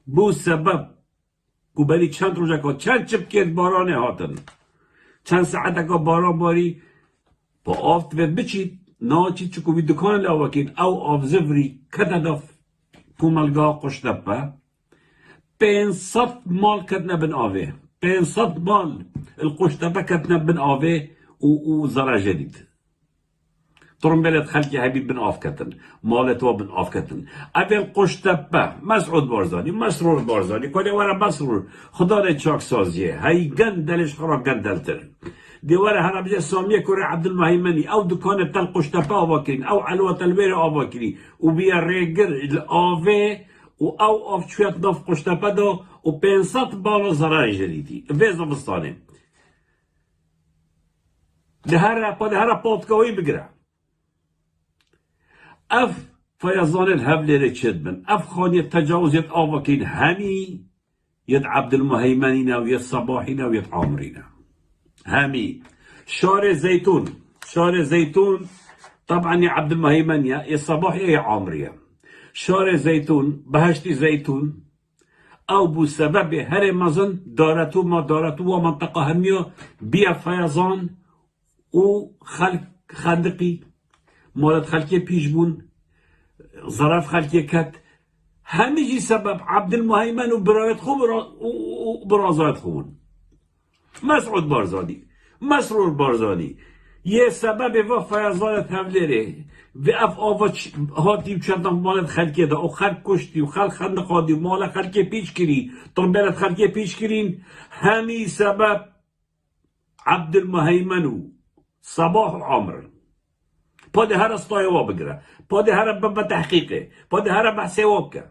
S1: بو سبب كوبالي چند روزا که چند چبکت بارانه هاتن چند ساعته که باران باری با آف توید بچید ناچید چکو بی دکان لاوکین او آف زفری کتدف کوملگا قشتبه 500 مال كتنا بن آوه 500 مال القشتبة كتنا بن آوه وزرع جديد طرمبلت خلقي حبيب بن آف كتن مالتوا بن آف كتن أبي القشتبة مسعود بارزاني مسرور بارزاني كوني ورا مسرور خدا ريتشاك سازيه هاي قندلش خراب قندلتر دي ورا هنا بجي سامية كوري عبد المهيمني أو دكان تل قشتبة آواكرين أو علوة تلوير آواكرين وبيا ريجر الآوه او اف شوية نف قشتبه دا و 500 بالا زرای جدیدی ویزا بستانه ده پادگاهی بگره اف فیضان الهبلره چد من اف خانیت تجاوزیت آواکین همی ید عبد المهيمنين و ید صباحين و ید عامرين همی شارع زيتون طبعا يا عبد المهيمن يا صباحي يا عامرية شارع زيتون بهشت زيتون او بسبب هر مزن دارتو ما دارتو و منطقه هميو بيا فيضان و خندقي مالت خلقي بيجبون ظرف خلقي كت هميجي سبب عبد المهيمن وبرايت خوب وبرازات خون مسعود بارزاني مسرور بارزاني یه سبب و فیضانت هفلره و اف آواج هاتی و چندم مالت خلقه ده او خلق کشتی و خلق خندقادی و مال خلقه پیش کری طرمبلت خلقه پیش کرین همی سبب عبد المهيمن و صباح و عمر پاده هر استایوا بگره پاده هر بابا تحقیقه پاده هر بحثه وکه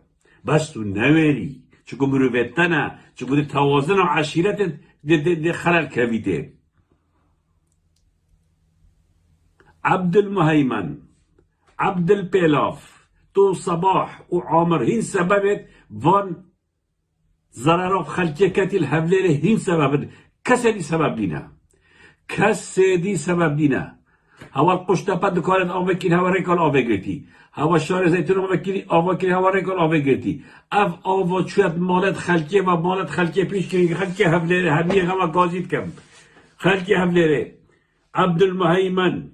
S1: بس تو نوری چکو مروفتنه چکو ده توازن و عشیرت ده خلال کویده عبد المهيمن عبد البيلاف تو صباح وعمر هين سببت فان ضرر خلقية كاتي الهفليري هين سببت كسدي سبب لنا هوا القشطة بعد كانت أوفكين هوا ريكال أوفكيتي هوا شار زيتون أوفكين هوا ريكال أوفكيتي أف أوفو شوية مالت خلكي و مالت خلكي بيش كري خلكي هفليري همية هوا قازيت كم خلكي هفليري عبد المهيمن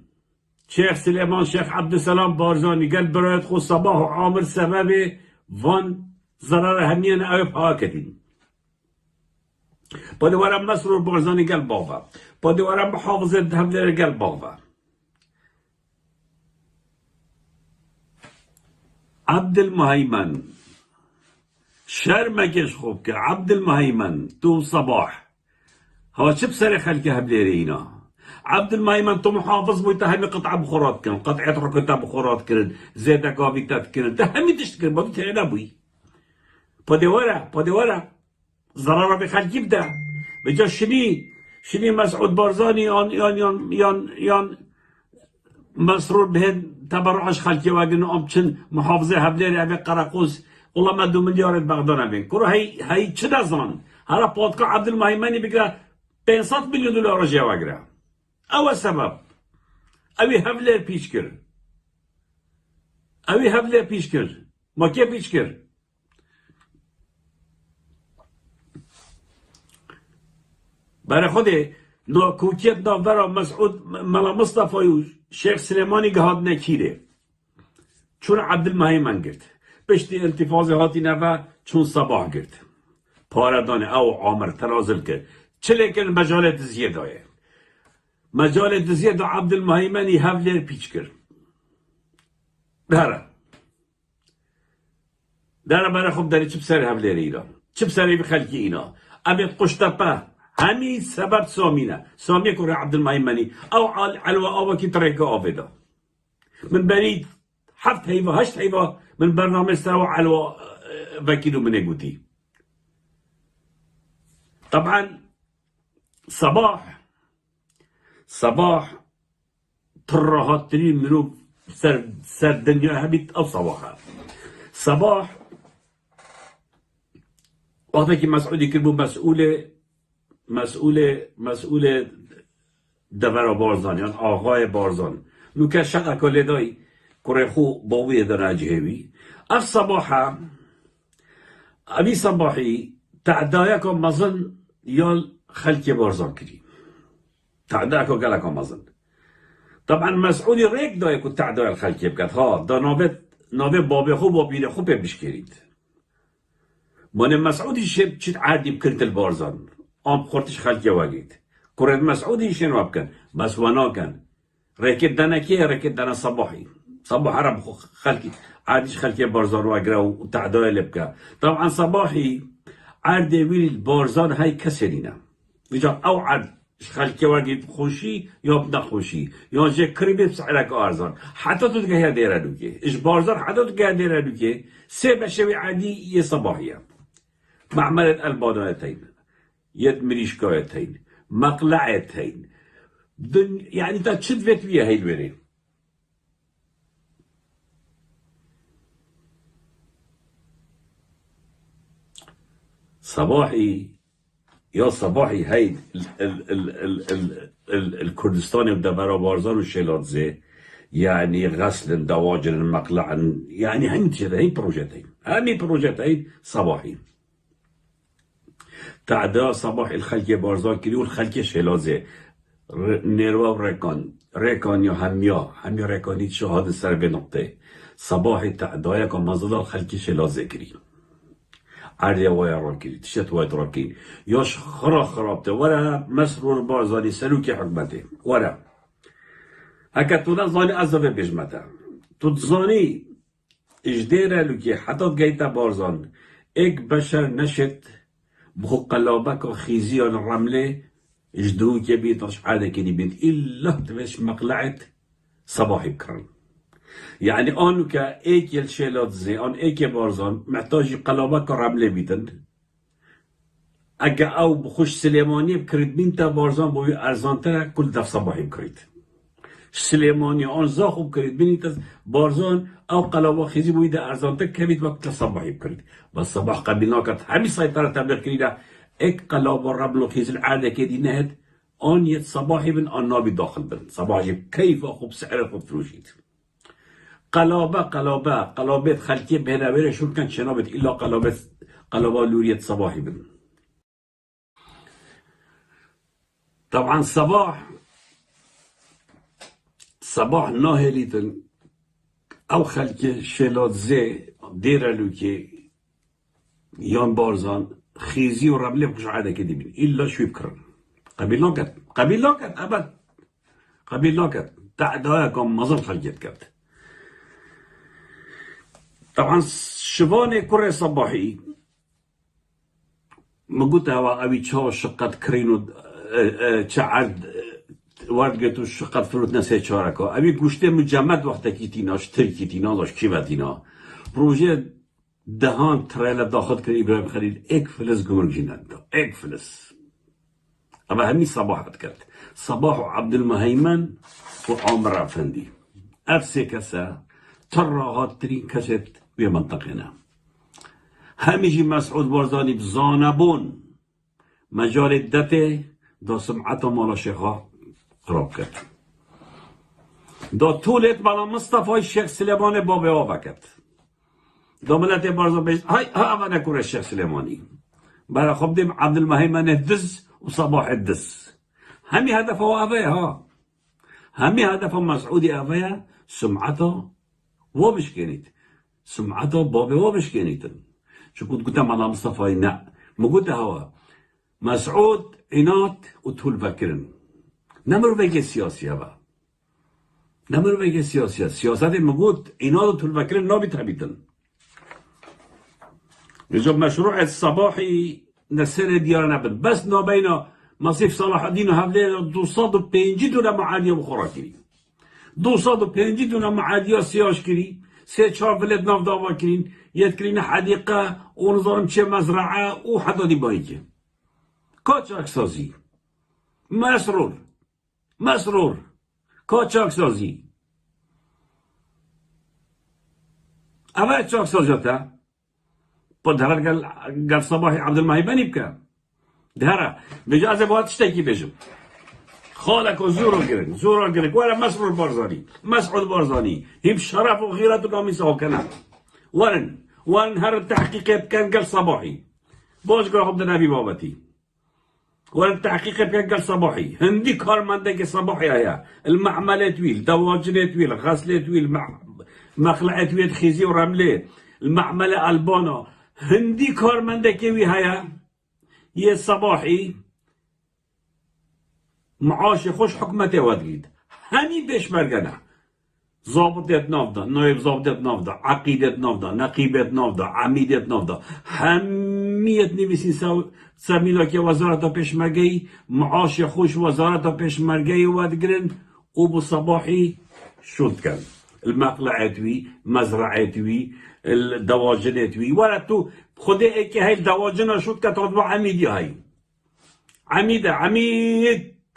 S1: شيخ سليمان شيخ عبد السلام بارزاني قال برايت خو صباح وعامر سبب فان ضرر همية أوف هاكتين بعد ورم مسرور بارزاني قال بابا بعد ورم محافظة هفليري قال بابا عبد المهيمن شرمكش خوبك عبد المهيمن تو صباح هو شو بسري خلك هبليرينا عبد المهيمن تو محافظ متهم قطع بخورات كن قطعة ركضة بخورات كن زيادة كافيتات كن تهمي تشتكر بدو تعين ابوي بدي ورا ضرر بخلك يبدا بجا شني مسعود بارزاني يان مسرور بهن تبرعش خلكي واجن أمشن محافظة هبليري أبي قراقوس والله ما دو مليار بغداد بين كره هي چه زمان هلا بودكا عبد المهيمني بقى 500 مليون دلار رجع واجرا أول سبب أبي هبلير بيشكر ما كيف بيشكر برای خود کوکیت نافبرا مسعود ملا مصطفى شيخ سليماني قهاد نكيره چون عبد المهيمن قرد بشتي التفاظي هاتي نفا چون صباح قرد پاردانه او عامر ترازل کرد چلکن مجالت زیاده مجالت زیاده عبد المهيمني هفلير پیچ کرد داره برای خوب داری چه بسر هفلير ایران چه بسری بخلکی اینا امید قشتپه همي سبب سامية كوري عبد المهيمني او علوة او كي طريقة افيدا من بريد حفت هيفا هشت هيفا من برنامج سوا علوة فاكيدو من ايقوتي طبعا صباح ترهات ترين منو سر دنيا هبيت او صباحا صباح وقتك مسعودي كلمو مسئول دبر بارزان یعنی آقای بارزان نو که شقه کلی دای کره خو باوی در اجهوی اف صباحا ابي صباحي تعدايكم مظن يال خلكي بارزان كري تعدايكم قالكم مظن طبعا مسعودي ريك دايكو تعداي الخلكي بكت ها دا نابت بابي خو بابي خو بشكريد من مسعودي شب چت عادي بكرت البارزان آم خورتش خلقی واجد كرد مسعودي شنو بكن بس وانا كان ركب دنا كي ركب دنا صباح عرب خلقي عادش خلقي بارزان واجرا وتعداي لبكا طبعا صباحي عرد ويل البارزان هاي كسرينا وجا او عرد خلقي واجد خوشي يا بنا خوشي يا جي كريم بسعرك ارزان حتى تلقى ديرا دوكي ايش بارزان حتى تلقى ديرا دوكي سيب شوي عادي صباحيه معملة الباناتين يد مريشكايتين مقلعتين يعني تا تشد فيت فيها هاي الورين صباحي يا صباحي هاي الكردستاني بدبرا بارزان والشيلاتزي يعني غسل دواجن مقلع يعني هاي بروجيتين صباحي تعدا صباح الخلق بارزان كري والخلق شلازه نيروا ريكان يا هميا ريكانيت شهادة سر بنقطة صباح تعدايا كم مزدال الخلق شلازه كري عريا ويا راكي تشت ويا راكي ياش خرابته ورا مسرور بارزاني سلوكي حكمته ورا هكا تودا زاني أزفه بجمته تزاني اجديره لكي حتى جيتا بارزان اك بشر نشت بخو قلابك وخيزيان الرملة جدو كبيتش عادة كني بنت إلا تبش مقلعت صباحي بكرن يعني أنو كأيك يلشيلات زي أن أيك بارزان محتاج قلابك الرملة بيتن أجا أو بخش سليماني بكريت بنتا بارزان بوي أرزان ترى كل دف صباحي بكريت سليماني أن زاخو بكريت بنتا بارزان أو قلابا خيزي بوي دا أرزان تك كبيت وقت صباحي بكريت بس صباح قبلنا كانت همي سيطرة تبلغ كريدا اك قلابا الرمل خيز العادة كدي نهد آن یه صباحی بن آن نابی داخل بن صباحی کیف خوب سعر خوب فروشید قلابت خلقی بهنویره شون کن شنابت إلا قلابا لوریت صباحی بن طبعا صباح ناهلیتن او خلقی شلات زي ديرالو كي يان بارزان خيزي ورملي بخش عادة كده بين إلا شو يبكرن قبيل ناكت أبد قبيل ناكت تعدها كم مظل خلقيت كت طبعا شباني كرة صباحي مقوت هوا أبي تشاو شقت كرينو تشعد ورقتو شقت فروت نسي چاركو أبي گوشته مجمد وقتا كيتيناش تركيتينا داش كيبتينا روجه دهان تريلا داخل كري إبراهيم خليل اك فلس قمرجينات دا اك فلس أما همي صباح بتكت صباح عبد المهيمن وعمر أفندي أفسي كسا تراهات ترين كشت بي منطقنا هميجي مسعود بارزاني بزانبون مجال الدته دا سمعته مالا شيخا خراب کرد دا طولت بلا مصطفى الشيخ سليمان بابي آبكت دا ملت بارزان بيش هاي ها نكور الشيخ سليماني برا خب ديم عبد المهيمن الدز وصباح الدز همي هدفه أفيا ها همي هدفه مسعودي أفيا سمعته وبش كنيت سمعته بابي وبش كنيتن شو كنت قلت على مصطفى نا مقلت هوا مسعود عناد وطول فكرن نمر بگه سیاسی ها نمر بگه سیاسی سیاست مگود اینا رو طول فکر نابی تبیتن يجب مشروع الصباحي نسر ديار نبن بس نابينا مصيف صلاح الدين هفلي 250 دونه معاديه بخورا كري 250 دونه معاديه سياش كري سه چهار ولد ناف داوا كرين يتكرين حديقه ونظرم چه مزرعه وحدا دي بايكه كاچاك سازي مسرور كاچاك سازي اما چاك سازياتا بدهر قال صباحي عبد المهيبني بكا دهرا بجازة بوات تشتكي بيجم خالك وزورو قرق ولا مسرور بارزاني مسعود بارزاني هم شرف وغيرته قام يسووا كلام ورن هر التحقيق كان قال صباحي بوش قال عبد النبي بابتي ورن التحقيق كان قال صباحي هندي كار مندك صباحي هيا المعملة تويل دواجنة تويل غسلة تويل مخلعة تويل خيزي ورملة المعملة البانا هندي كار مندك هيا یه صباحی معاش خوش حکمت ودگید همین بشمرگنه ضابطت نافده نایب ضابطت نافده عقیدت نافده نقیبت نافده عمیدت نافده همیت نویسین سمیلا که وزارت پیشمرگی معاش خوش وزارت پیشمرگی ودگرن او بو صباحی شد کن المقلعتوی مزرعتوی الدواجنتوی ولا تو خده ايكي هاي الدواجنة شوت كتطبع عميدي هاي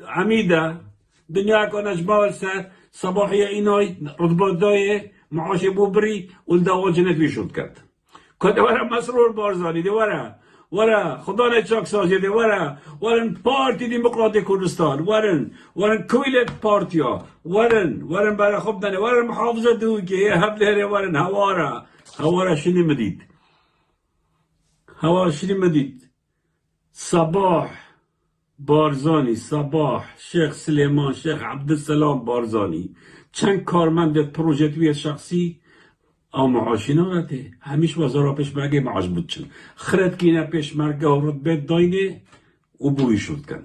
S1: عميدة دنيا كون جبال سات صباحية إناي رطبة داية معاش بوبري والدواجنة في شوت كت كده ورا مسرور بارزاني دي ورا خدا نتشاك سازي دي ورا بارتي ديمقراطي كردستان ورن كويلت بارتيا ورن برا خبداني ورن محافظة دوكي هبلهري ورن هوارا شني مديد صباح بارزاني صباح شيخ سليمان شيخ عبد السلام بارزاني چند کارمند پروژه شخصی او معاشینا رته همیش وزارا پیشمرگه معاش بودچن خرد کینه پیشمرگه و رتبه داینه و بوی شد کن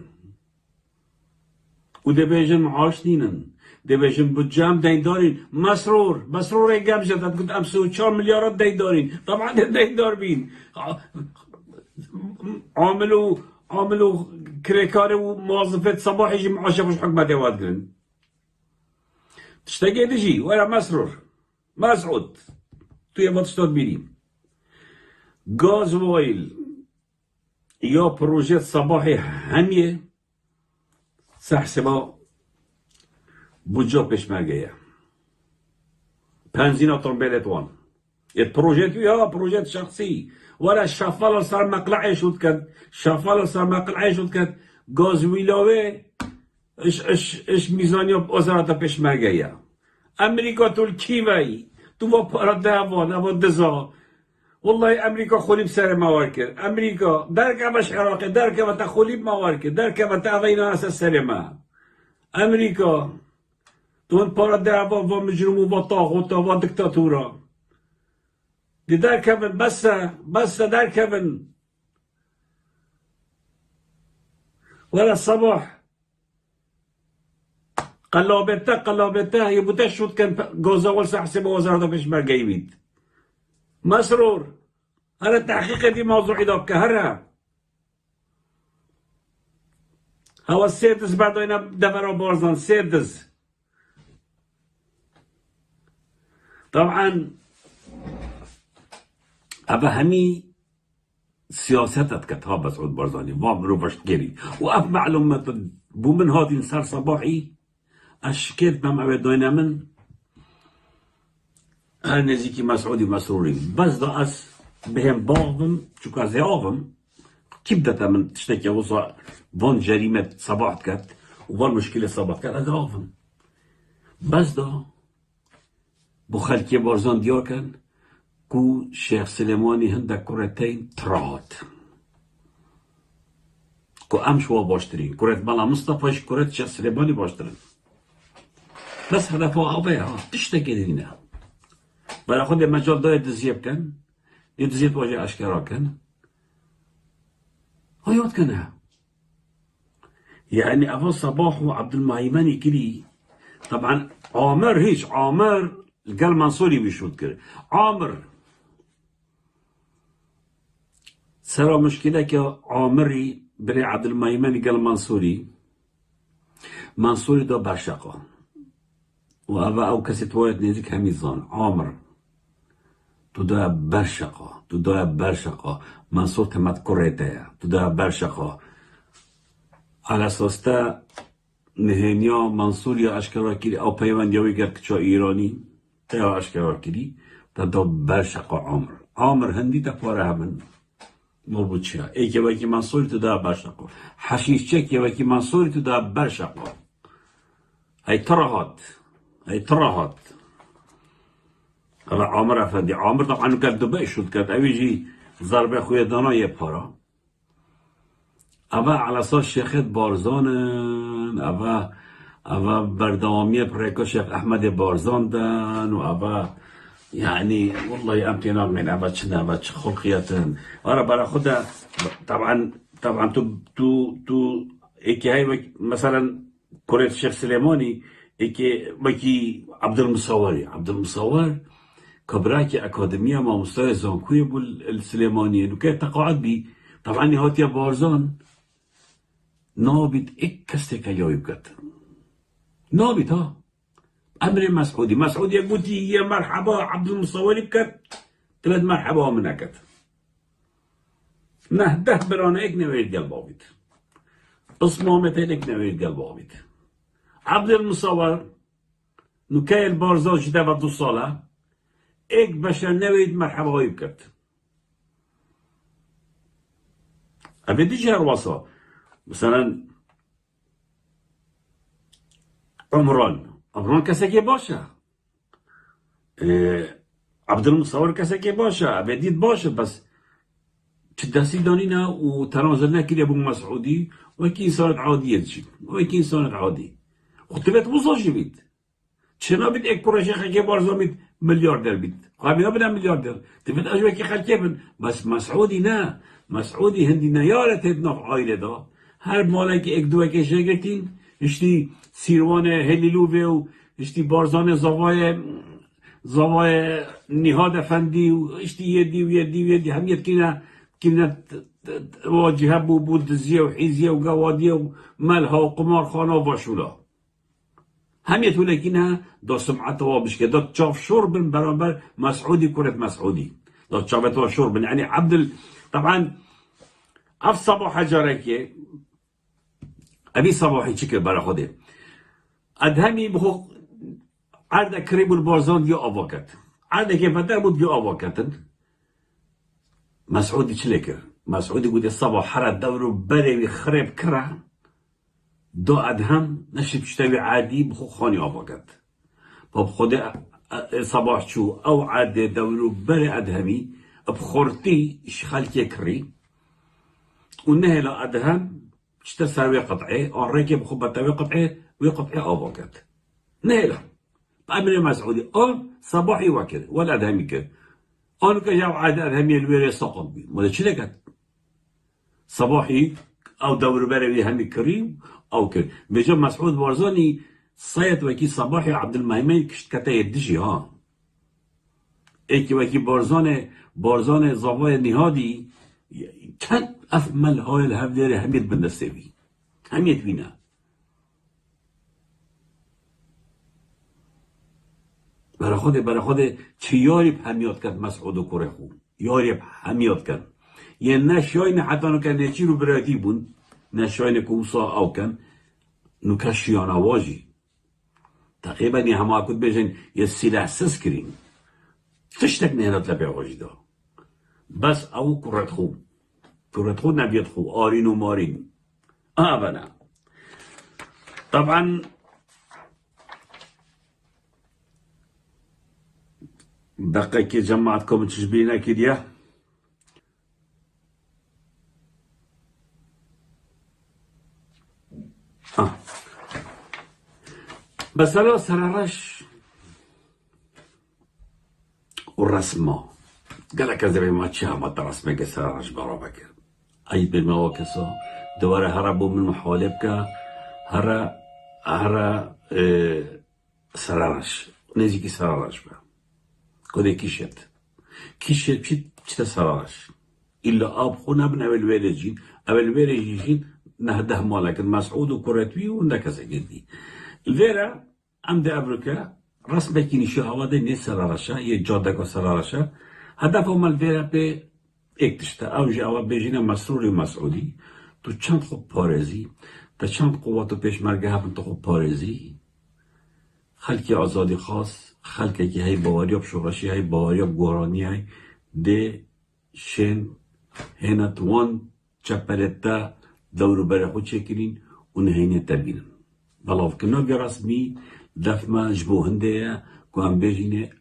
S1: و ده بیجن معاش نینن ده بیجن بودجام دین دارین مسرور گم جدد کد ام 4 میلیارد دین دارین طبعا دین دار بین عاملو كريكاري وموظفة صباح يجي معاش خوش حكمة دواد قرن تشتاقي تجي ولا مسعود تو يا بطشتاد بيريم غاز وايل يا بروجيت صباحي همية سحسبا بوجا بشمرگية بنزينة طربيلت وان البروجيت يا بروجيت شخصي ولا شافال صار مقلعي شد كد غاز ويلاوي اش میزانی وزارت پیشمرگیه امریکا ترکیه تو با پارا دعوا دزا والله امریکا خولیم سر موار کرد امریکا درکه باش عراقی درکه و تا خولیم موار کرد درکه و تا وینا اساس سر ما امریکا تو پارا دعوا و مجرم و طاغوت و دیکتاتورا دي دركبن بس دركبن ولا الصباح قلابته يبوتا شوت كان جوز اول سحسب وزارة البشمركة بيت مسرور هذا التحقيق دي موضوع إضافة كهرة هو السادس بعد هنا دفر بارزان السادس طبعا أبا همي سياستت كتابة سعود بارزاني وامرو بشتكري وأف معلومات بو من هادي نصر صباحي أشكيت ما بدوينا من نزيكي مسعودي مسروري بس دا أس بهم باغم شو كازي آغم كيف من تشتكي وصا فان جريمة صباح كات وفان مشكلة صباح كات هذا آغم بس دا بو خلقي بارزان ديار كان كو شيخ سليماني هندك كرتين ترات كو أمشوا باشترين كرت بلا مصطفى كرت شيخ سليماني باشترين بس هدفها أوبيها تشتكي دينا برا خود مجال داية دزيب كان يدزيب واجه أشكرا كان هايات كانها يعني أبو صباح وعبد المهيماني كلي طبعا عامر هيش عامر القال منصوري بيشوت كده عامر سرى مشكلة كعامري بري عبد المهيماني قال منصوري ده بعشقه وأبا أو كسيت وايد نيزك هميزان عامر تدا برشقه منصور تمت كوريتا تدا برشقه على أساس تا نهنيا منصور يا أشكرا كيري أو بيوان يوي قرد كشا إيراني تا أشكرا كيري تدا برشقه عامر هندي تفارها من مربوط شيء إيكي وكي منصور تدا برشقه حشيش شك وكي منصور تدا برشقه هاي ترهات هلا عامر أفندي عامر طبعا كان دبي شو كانت أبيجي ضربة خويا دانا يبهرا أبا على أساس شيخ بارزان أبا بردوامية بريكو شيخ أحمد بارزان دان وأبا يعني والله امتناع من أبا خلقية أنا برا خدها طبعا تو إيكي هاي مثلا كوريت الشيخ سليماني إيكي عبد المصور كبراكي أكاديمية ما مستوى زانكوي بو السليماني إنه كي تقاعد بي طبعا نهاتيا بارزان نابد كستيكا يويبكت نابد ها أمر مسعودي يقولي يا مرحبا عبد المصور بكت 3 مرحبا منكت نهده برانا إيك نويد قلبابيت اسمامتين إيك نويد قلبابيت عبد المصور نكاي البارزان جدا بدو صالة إيك بشر نويد مرحبا يبكت أبي دي جهر وصا مثلا عمران كساكي باشا عبد المصور كساكي باشا أبي ديد باشا بس تداسي دانينا وتنازلنا كده أبو مسعودي وكي إنسانة عادية وقتبت وصاجي بيت چنا بید ایک پروژه خلقی بارزا بید میلیاردر بید قابینا بدن میلیاردر تفت اجوه که خلقی بید بس مسعودی نه مسعودی هندی نیارت ابناف عایله دا هر مالا که ایک دوه که شگرتین اشتی سیروان هلیلوه و اشتی بارزان زوای نهاد افندی و اشتی یدی همیت کنه واجهه بود زیه و حیزیه و قوادیه و ملها و قمارخانه و باشولا همیت ولكنها دا سمعتها بشكل دا تشاف شرب برابر مسعودي كرة مسعودي دا تشافتها شرب يعني طبعا اف صباح جاركي ابي صباحي شكل برا خده ادهمي بخو عرض كريم البارزان يا افاكت عرض كيف بود يا افاكت مسعودي شلكر مسعودي قد الصباح حرد دوره بري خرب كره دو ادهم نشب شتوي عادي بخو خاني آفاقت باب خود صباح شو او عادي دورو بري ادهمي بخورتي اش خالكي كري ونهلا ادهم شتا ساوي قطعي او ريكي بخو بتاوي قطعي ويقطعي آفاقت نهلا بأمر مسعودي صباحي وكذا ولا ادهمي كذا انا كجاو عادي ادهمي الويري سقط بي ولا شلكت صباحي او دور بروي همي كريم او كده بيجا مسعود بارزاني صيت وكي صباحي عبد المهيمن كشت كتا يدشي ها ايكي وكي بارزانه زوايا نهادي كان افمل هاي الهفديري هميت بندستوي هميت بينا برا خود چه یاری همیات کرد مسعود و کره خو یاری همیات کرد یه نشاین حتی نو که نچی رو برایتی بون نشاین کوسا او کن نو که شیانواجی تقریبا یه همه اکود بیشن یه سلاح سس کرین تشتک نهنات لبی آواجی دا بس او کرت خو نبیت خو آرین و مارین بنا طبعا دقيقة جمعتكم تشبينا كده بس لو سررش والرسمة قال لك زي ما تشاهد رسمة سررش برا بكر أي بالمواكسة دوار هربوا من محالبك هرا سررش نزيكي سررش بقى كده كيشت بشيت سررش إلا أب خونا بن أول ويلجين نهده مالك مسعود وكرتوي وندكسة جدي الفيرا عند أمريكا رسمة كيني شهوة ني سررشة يجادك سررشة هدفهم الفيرا به اكتشتا أو جاوا بيجينا مسروري ومسعودي تو چند خوب پارزی تا چند قواتو پیش مرگه هفن تو خوب پارزی خلکی آزادی خاص خلکی که هی باوریاب شغشی هی باوریاب گورانی هی ده شن هنت وان چپلتا دورو بره خود چکرین اون هینه تبینن بلاف که ناگه رسمی دفما جبو هنده که هم بجینه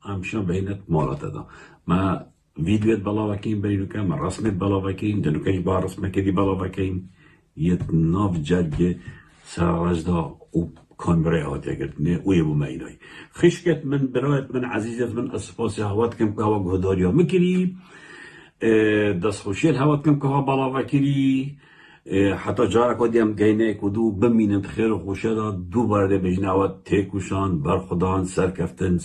S1: همشان بهینت مالاتا دا ما ویدیویت بلا وکیم برینو که من رسمت بلا وکیم دنو کش با رسمه که دی بلا وکیم یه ناف جرگ سراج دا و کان برای آتی اگرتنه و یبو مینای خشکت من برایت من عزیزت من اسفاسی هوات کم که هوا گهداری ها مکری دست خوشیل هوات کم که هوا بلا وکری حتی جارک ودی هم گینه کدو بمینند خیر و خوشه دا دو برده بجنه هوا تیکوشان برخودان سرکفتن